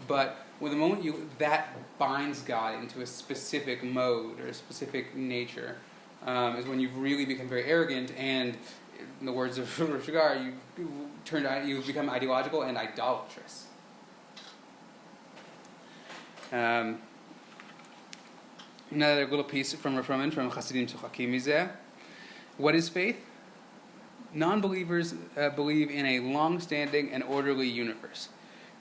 But with the moment that binds God into a specific mode or a specific nature, is when you've really become very arrogant, and in the words of Shigar, you've become ideological and idolatrous. Another little piece from Chasidim Tzuchakim Mizeh. What is faith? Non-believers believe in a long-standing and orderly universe.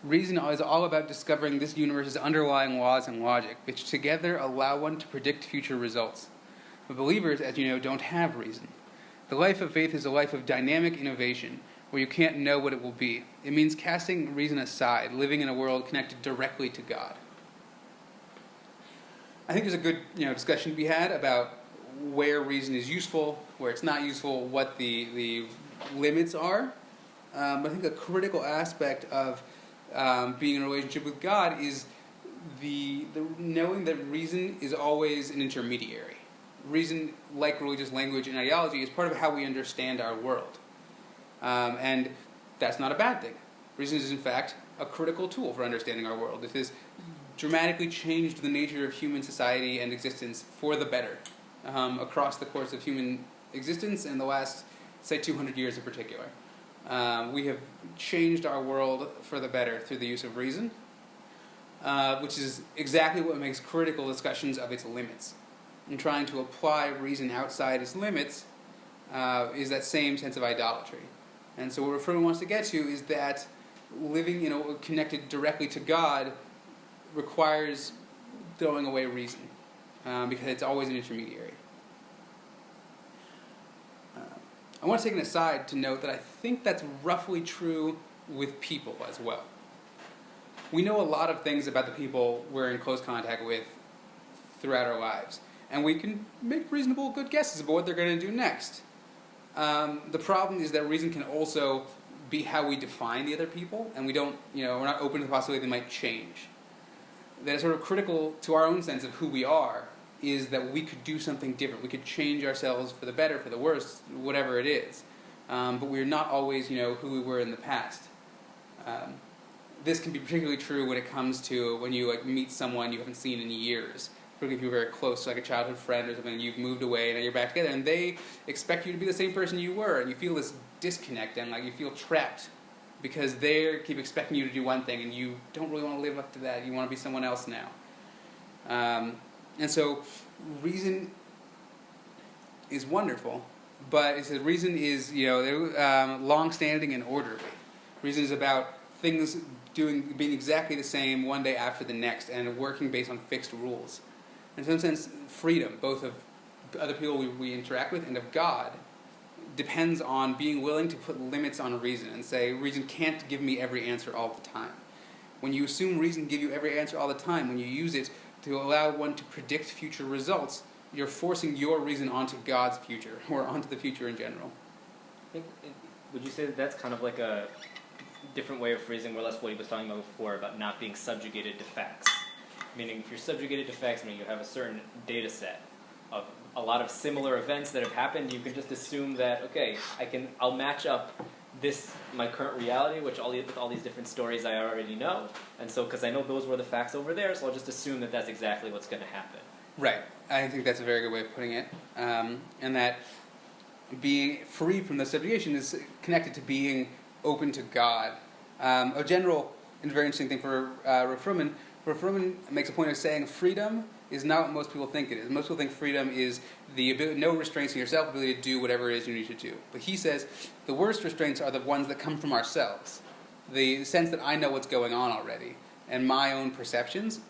Reason is all about discovering this universe's underlying laws and logic, which together allow one to predict future results. But believers, as you know, don't have reason. The life of faith is a life of dynamic innovation, where you can't know what it will be. It means casting reason aside, living in a world connected directly to God. I think there's a good discussion to be had about where reason is useful, where it's not useful, what the limits are. But I think a critical aspect of being in a relationship with God is the knowing that reason is always an intermediary. Reason, like religious language and ideology, is part of how we understand our world. And that's not a bad thing. Reason is, in fact, a critical tool for understanding our world. It has dramatically changed the nature of human society and existence for the better across the course of human existence in the last, say, 200 years in particular. We have changed our world for the better through the use of reason, which is exactly what makes critical discussions of its limits. And trying to apply reason outside its limits is that same sense of idolatry. And so what Rafferman wants to get to is that living, connected directly to God requires throwing away reason, because it's always an intermediary. I want to take an aside to note that I think that's roughly true with people as well. We know a lot of things about the people we're in close contact with throughout our lives, and we can make reasonable, good guesses about what they're going to do next. The problem is that reason can also be how we define the other people, and we're not open to the possibility they might change. That is sort of critical to our own sense of who we are, is that we could do something different. We could change ourselves for the better, for the worse, whatever it is. But we're not always, who we were in the past. This can be particularly true when it comes to when you meet someone you haven't seen in years. Particularly if you're very close, like a childhood friend or something, and you've moved away and you're back together, and they expect you to be the same person you were, and you feel this disconnect and you feel trapped because they keep expecting you to do one thing and you don't really want to live up to that. You want to be someone else now. And so reason is wonderful, but it says reason is long-standing and orderly. Reason is about things being exactly the same one day after the next and working based on fixed rules. In some sense, freedom, both of other people we interact with and of God, depends on being willing to put limits on reason and say, reason can't give me every answer all the time. When you assume reason can give you every answer all the time, when you use it to allow one to predict future results, you're forcing your reason onto God's future, or onto the future in general. Would you say that that's kind of like a different way of phrasing more or less what he was talking about before, about not being subjugated to facts? Meaning, if you're subjugated to facts, meaning you have a certain data set of a lot of similar events that have happened, you can just assume that, okay, I'll match up my current reality, with all these different stories I already know, and so because I know those were the facts over there, so I'll just assume that that's exactly what's going to happen. Right. I think that's a very good way of putting it, and that being free from the subjugation is connected to being open to God. A general and very interesting thing for Rav Fruman makes a point of saying freedom is not what most people think it is. Most people think freedom is the ability, no restraints in yourself, ability to do whatever it is you need to do. But he says the worst restraints are the ones that come from ourselves. The sense that I know what's going on already, and my own perceptions.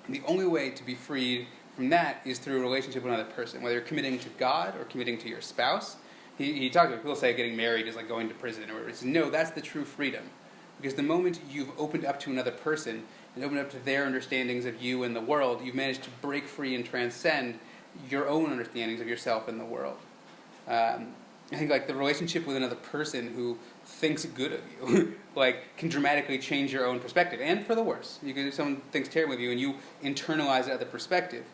And the only way to be freed from that is through a relationship with another person, whether you're committing to God or committing to your spouse. He talks about, people say getting married is like going to prison or whatever. He says, no, that's the true freedom. Because the moment you've opened up to another person and opened up to their understandings of you and the world, you've managed to break free and transcend your own understandings of yourself and the world. I think like the relationship with another person who thinks good of you, like can dramatically change your own perspective, and for the worse. You can, if someone thinks terribly of you and you internalize that other perspective.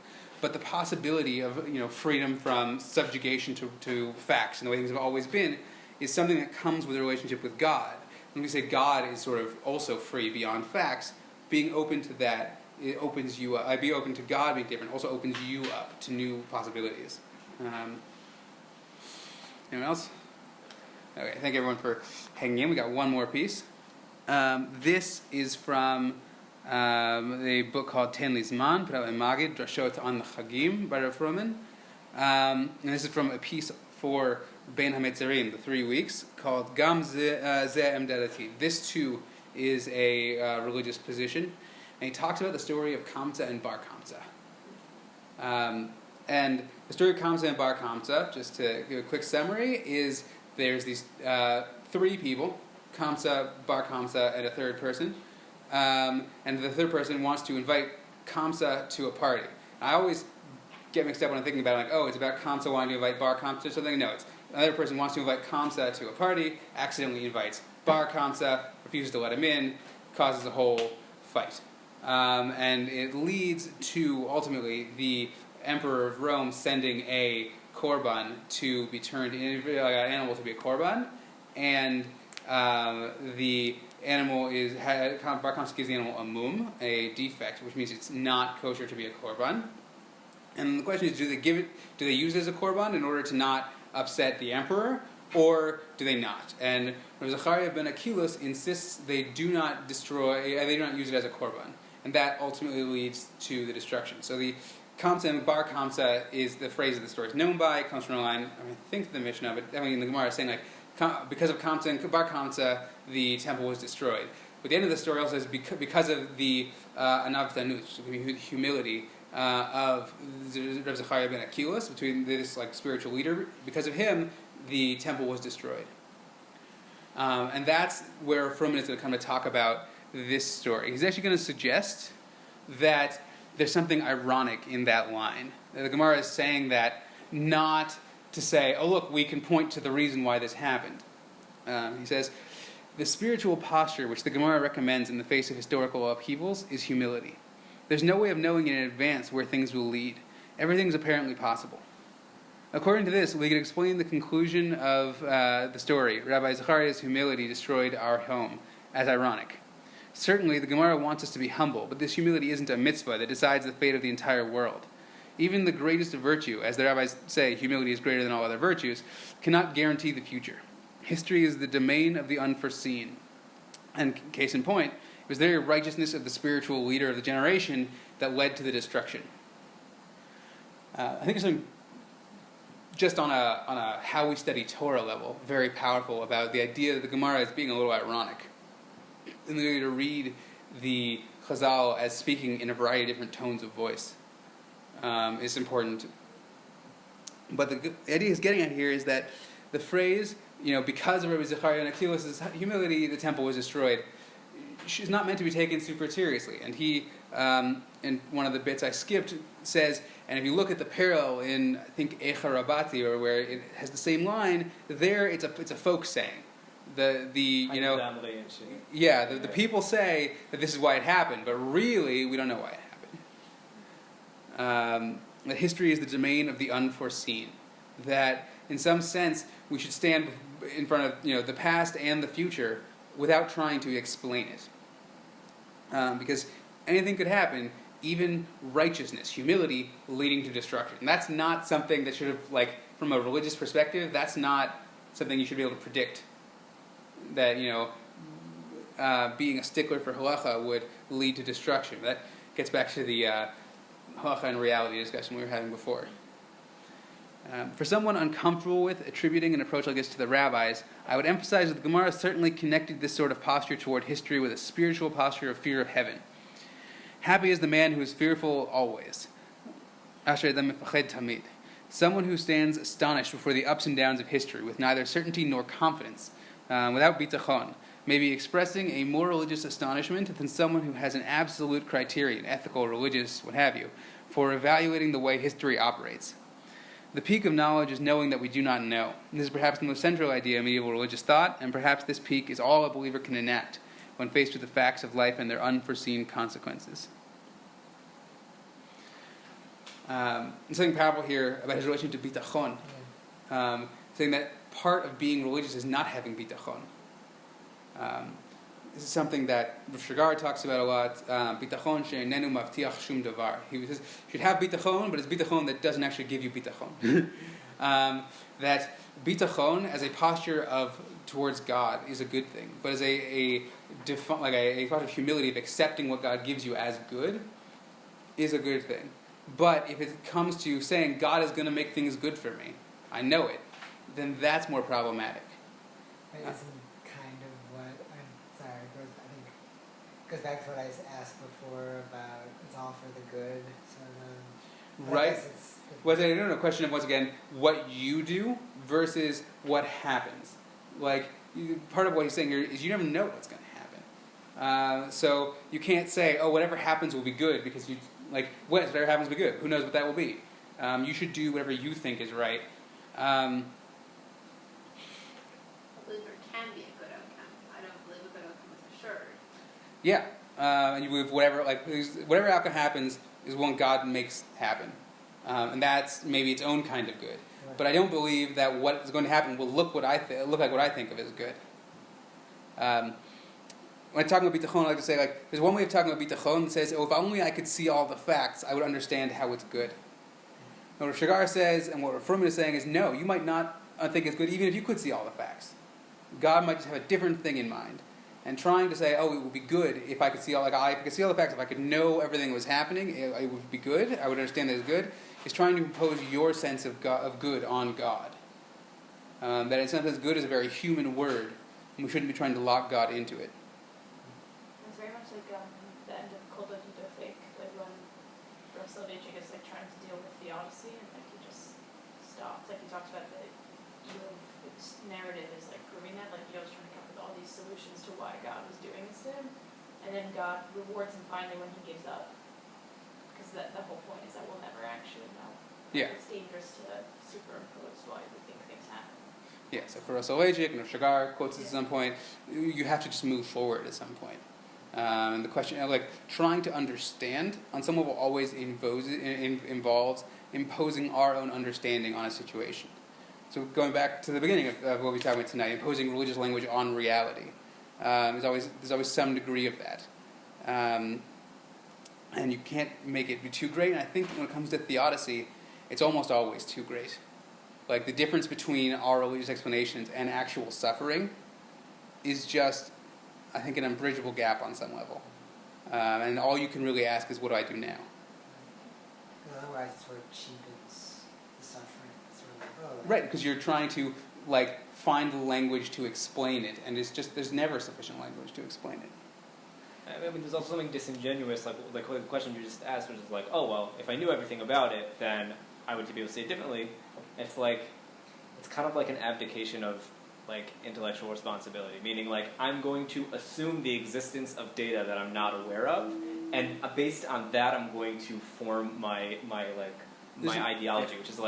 But the possibility of freedom from subjugation to facts and the way things have always been is something that comes with a relationship with God. When we say God is sort of also free beyond facts, being open to that, it opens you up. Being open to God being different also opens you up to new possibilities. Anyone else? Okay, thank everyone for hanging in. We got one more piece. This is from a book called Ten Lizman, put out by Magid, Drashot on the Chagim by Rav Fruman. And this is from a piece for Ben HaMetzarim, the 3 weeks, called Gam Ze Emdadati. This too is a religious position. And he talks about the story of Kamsa and Bar Kamsa. And the story of Kamsa and Bar Kamsa, just to give a quick summary, is there's these 3 people, Kamsa, Bar Kamsa, and a third person. And the third person wants to invite Kamsa to a party. I always get mixed up when I'm thinking about it, like, oh, it's about Kamsa wanting to invite Bar Kamsa to something. No, it's another person wants to invite Kamsa to a party, accidentally invites Bar Kamsa, refuses to let him in, causes a whole fight. And it leads to, ultimately, the Emperor of Rome sending a korban to be turned into an animal to be a korban, and the animal is Bar Kamsa gives the animal a mum, a defect, which means it's not kosher to be a korban. And the question is, do they use it as a korban in order to not upset the emperor, or do they not? And Rav Zachariah ben Akilos insists they do not use it as a korban, and that ultimately leads to the destruction. So the Kamsa and Bar Kamsa is the phrase that the story is known by. It comes from a line, I think the Mishnah, but in the Gemara is saying because of Kamsa and Bar Kamsa, the temple was destroyed. But the end of the story also says because of the anavtanut, humility of Rav Zachariah ben Akilos, between this spiritual leader, because of him, the temple was destroyed. And that's where Fruman is going to come to talk about this story. He's actually going to suggest that there's something ironic in that line. The Gemara is saying that not to say, oh look, we can point to the reason why this happened. He says, the spiritual posture which the Gemara recommends in the face of historical upheavals is humility. There's no way of knowing in advance where things will lead. Everything's apparently possible. According to this, we can explain the conclusion of the story. Rabbi Zachariah's humility destroyed our home as ironic. Certainly, the Gemara wants us to be humble, but this humility isn't a mitzvah that decides the fate of the entire world. Even the greatest virtue, as the rabbis say, humility is greater than all other virtues, cannot guarantee the future. History is the domain of the unforeseen. And case in point, it was the very righteousness of the spiritual leader of the generation that led to the destruction. I think there's something just on a how we study Torah level, very powerful about the idea that the Gemara is being a little ironic. And the ability to read the Chazal as speaking in a variety of different tones of voice is important. But the idea he's getting at here is that the phrase, because of Rabbi Zachariah and Akilos' humility, the temple was destroyed, is not meant to be taken super seriously. And he, in one of the bits I skipped, says, and if you look at the parallel in, I think, Echa Rabati, or where it has the same line, there it's a folk saying. The people say that this is why it happened, but really we don't know why it happened. That history is the domain of the unforeseen. That in some sense we should stand in front of the past and the future without trying to explain it, because anything could happen even righteousness, humility, leading to destruction. And that's not something that should have, like, from a religious perspective, that's not something you should be able to predict. That, being a stickler for halacha would lead to destruction. That gets back to the halacha and reality discussion we were having before. For someone uncomfortable with attributing an approach like this to the rabbis, I would emphasize that the Gemara certainly connected this sort of posture toward history with a spiritual posture of fear of heaven. Happy is the man who is fearful always. Asher mifached tamid. Someone who stands astonished before the ups and downs of history with neither certainty nor confidence, without bitachon, may be expressing a more religious astonishment than someone who has an absolute criterion, ethical, religious, what have you, for evaluating the way history operates. The peak of knowledge is knowing that we do not know. And this is perhaps the most central idea of medieval religious thought, and perhaps this peak is all a believer can enact when faced with the facts of life and their unforeseen consequences. Something powerful here about his relation to bitachon, saying that part of being religious is not having bitachon. This is something that Rav Shigar talks about a lot. Bitachon she'enenu mavtiach shum davar. He says you should have bitachon, but it's bitachon that doesn't actually give you bitachon. That bitachon as a posture towards God is a good thing, but as a posture of humility of accepting what God gives you as good is a good thing. But if it comes to saying God is going to make things good for me, I know it, then that's more problematic. But isn't kind of what goes back to what I asked before about it's all for the good, sort of. Right. Was it a question of, once again, what you do versus what happens? Like, part of what he's saying here is you never know what's going to happen. So you can't say, oh, whatever happens will be good, because whatever happens will be good. Who knows what that will be? You should do whatever you think is right. I believe there can be a good outcome. I don't believe a good outcome is assured. Yeah, and you believe whatever outcome happens is one God makes happen, and that's maybe its own kind of good. Right. But I don't believe that what is going to happen will look like what I think of as good. When I talk about bitachon, I like to say, there's one way of talking about bitachon that says, oh, if only I could see all the facts, I would understand how it's good. And what Rav Shigar says, and what Rav Furman is saying is, no, you might not think it's good even if you could see all the facts. God might just have a different thing in mind. And trying to say, oh, it would be good if I could see all the facts, if I could know everything that was happening, it would be good, I would understand that it's good, is trying to impose your sense of good on God. That in some sense, good is a very human word, and we shouldn't be trying to lock God into it. It's very much like the end of Kolba Fake, like when Rav Soloveitchik is trying to deal with theodicy, and he just stops. He talks about the narrative is proving that, he was trying to come up with all these solutions to why God was doing this to him, and then God rewards him finally when he gives up, because the whole point is that we'll never actually know. Yeah. It's dangerous to superimpose why we think things happen. Yeah, so for Rav Soloveitchik and Rav Shigar quotes at some point, you have to just move forward at some point. And the question, trying to understand on some level always involves imposing our own understanding on a situation. So going back to the beginning of what we're talking about tonight, imposing religious language on reality. There's always some degree of that. And you can't make it be too great. And I think when it comes to theodicy, it's almost always too great. The difference between our religious explanations and actual suffering is just, I think, an unbridgeable gap on some level. And all you can really ask is, what do I do now? Otherwise, it sort of cheapens the suffering. Right, because you're trying to find the language to explain it, and there's never sufficient language to explain it. I mean, there's also something disingenuous, like the question you just asked, which is oh well, if I knew everything about it, then I would be able to say it differently. It's kind of like an abdication of intellectual responsibility, meaning I'm going to assume the existence of data that I'm not aware of, and based on that, I'm going to form my ideology, which is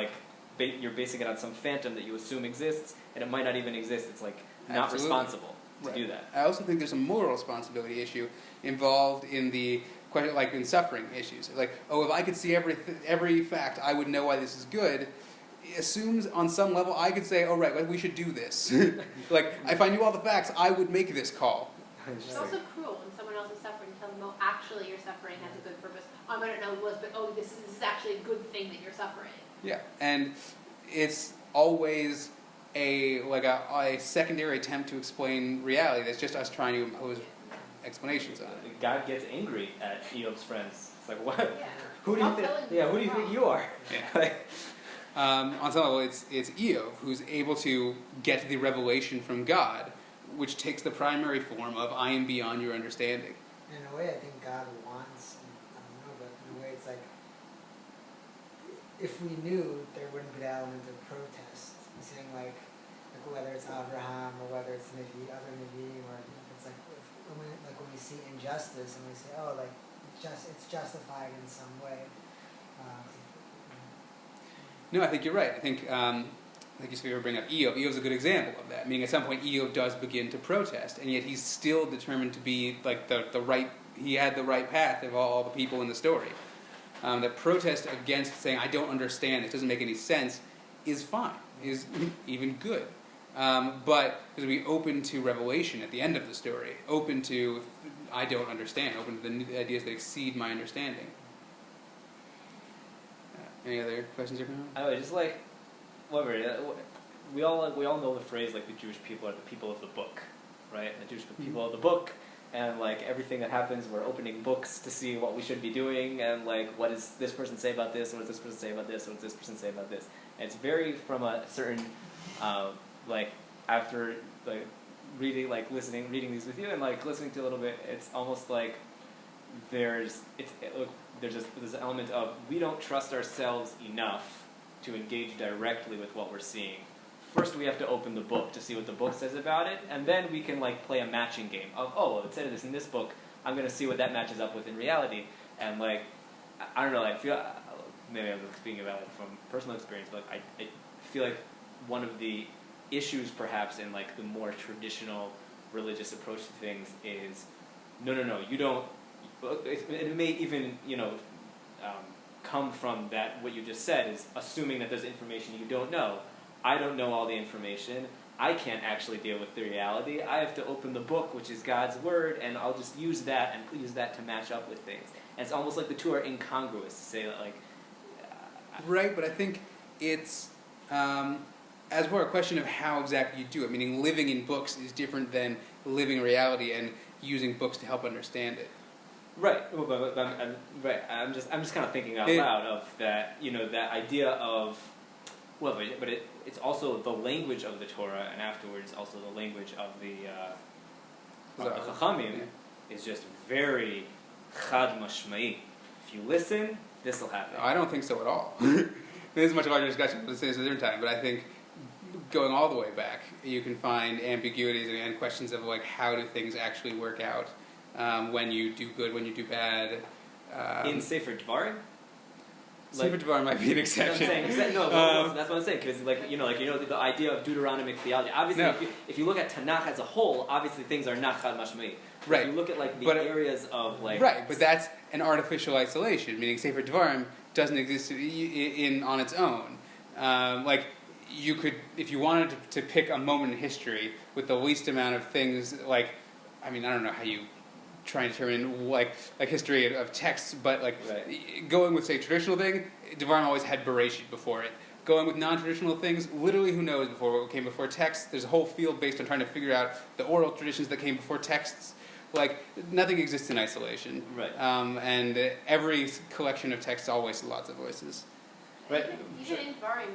you're basing it on some phantom that you assume exists, and it might not even exist. It's not Absolutely. responsible to do that. I also think there's a moral responsibility issue involved in the question, in suffering issues. If I could see every fact, I would know why this is good. It assumes on some level I could say, oh right, we should do this. If I knew all the facts, I would make this call. It's also cruel when someone else is suffering to tell them, oh, actually your suffering has a good purpose. I might not know what it was, but oh, this is actually a good thing that you're suffering. Yeah, and it's always a secondary attempt to explain reality. That's just us trying to impose explanations on it. God gets angry at Eob's friends. It's like, what? Yeah. Who do you think? Yeah, who do you think you are? Yeah. On some level, it's Eob who's able to get the revelation from God, which takes the primary form of "I am beyond your understanding." In a way, I think God wants, I don't know, but in a way it's like, if we knew, there wouldn't be the element of protest. Saying like whether it's Abraham or whether it's Navi, other Navi, or it's like, when we see injustice and we say, oh, like, it's justified in some way. No, I think you're right. I think, like you said, you were bringing up Eob. Eob's a good example of that. Meaning, at some point, Eob does begin to protest, and yet he's still determined to be like the right. He had the right path of all the people in the story. That protest against saying I don't understand, it doesn't make any sense, is fine, is even good. But to be open to revelation at the end of the story, open to I don't understand, open to the ideas that exceed my understanding. Any other questions or comments? I don't know, just like, whatever. We all know the phrase like the Jewish people are the people of the book, right? The Jewish people of the book, and like everything that happens, we're opening books to see what we should be doing, and like what does this person say about this, what does this person say about this, what does this person say about this. And it's very from a certain, like after like reading these with you, and like listening to a little bit, it's almost like there's this element of we don't trust ourselves enough to engage directly with what we're seeing. First, we have to open the book to see what the book says about it, and then we can like play a matching game of, oh, well, it said this in this book. I'm going to see what that matches up with in reality. And like, I don't know, I feel maybe I'm speaking about it from personal experience, but I feel like one of the issues perhaps in like the more traditional religious approach to things is no, you don't. It may even come from that what you just said is assuming that there's information you don't know. I don't know all the information. I can't actually deal with the reality. I have to open the book, which is God's word, and I'll just use that to match up with things. And it's almost like the two are incongruous to say that, like... Right, but I think it's as more a question of how exactly you do it. Meaning living in books is different than living reality and using books to help understand it. Right, but I'm just kind of thinking out loud of that, that idea of... Well, but it's also the language of the Torah, and afterwards also the language of the Chachamim is just very chad mashma'i. If you listen, this will happen. I don't think so at all. This is much of our discussion. Let's say this a different time. But I think going all the way back, you can find ambiguities and questions of like how do things actually work out when you do good, when you do bad. In Sefer Dvarim. Sefer Dvarim might be an exception. That's what I'm saying. Because the idea of Deuteronomic theology. Obviously, if you look at Tanakh as a whole, obviously things are not chad mashma'i. Right. If you look at like the areas of like right, but that's an artificial isolation. Meaning Sefer Dvarim doesn't exist on its own. Like you could, if you wanted to pick a moment in history with the least amount of things, like I don't know how you try and determine like history of texts, but like going with say traditional thing, Devarim always had Bereshit before it. Going with non-traditional things, literally who knows before what came before texts. There's a whole field based on trying to figure out the oral traditions that came before texts. Like nothing exists in isolation. Right. And every collection of texts always lots of voices. Right. Even in Dvarim,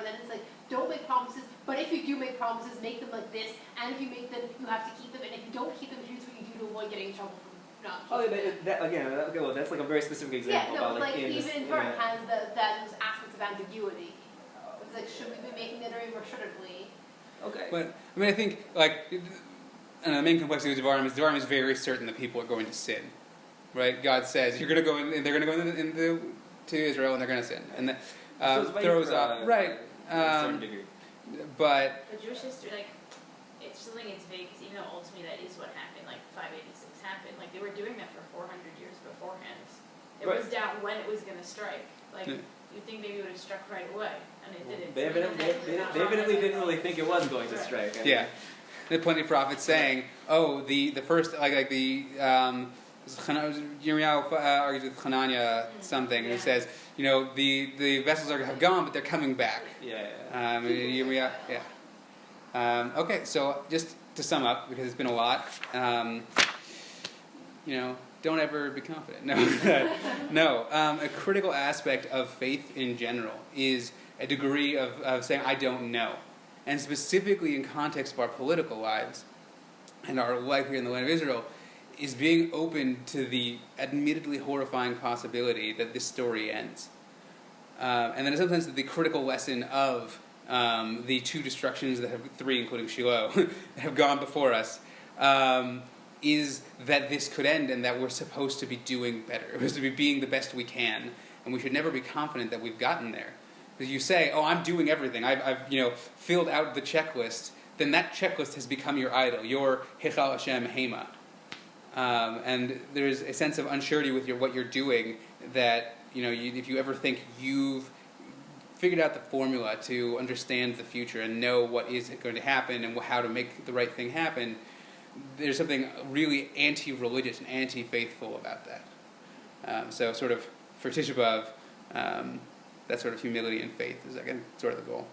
then it's like, don't make promises, but if you do make promises, make them like this, and if you make them, you have to keep them, and if you don't keep them, here's what you do to avoid getting in trouble from not keeping them. That's like a very specific example. Yeah, no, about, like in even this, in Dvarim has those aspects of ambiguity. It's like, should we be making it or shouldn't we? Okay. But I think like the main complexity of Devarim is very certain that people are going to sin. Right? God says you're going to go in, and they're going to go to Israel, and they're going to sin, and throws off right. A certain degree. But Jewish history, like it's something it's vague because even though ultimately that is what happened, like 586 happened, like they were doing that for 400 years beforehand. It was doubt when it was going to strike. Like you'd think maybe it would have struck right away, and it didn't. They evidently didn't really think it was going to strike. Yeah, there are plenty of prophets saying, "Oh, the first the Yirmiyahu argues with Hananiah something, and he says, the vessels have gone, but they're coming back. Yirmiyahu, okay, so just to sum up, because it's been a lot, don't ever be confident. No. A critical aspect of faith in general is a degree of saying, I don't know. And specifically in context of our political lives and our life here in the land of Israel, is being open to the admittedly horrifying possibility that this story ends. And then in some sense, the critical lesson of the two destructions three, including Shiloh, that have gone before us, is that this could end and that we're supposed to be doing better. We're supposed to be being the best we can, and we should never be confident that we've gotten there. Because you say, I'm doing everything, I've filled out the checklist, then that checklist has become your idol, your Hechal Hashem Hema. And there's a sense of unsurety with what you're doing that, if you ever think you've figured out the formula to understand the future and know what is going to happen and how to make the right thing happen, there's something really anti-religious and anti-faithful about that. So sort of for Tisha B'Av, that sort of humility and faith is, again, sort of the goal.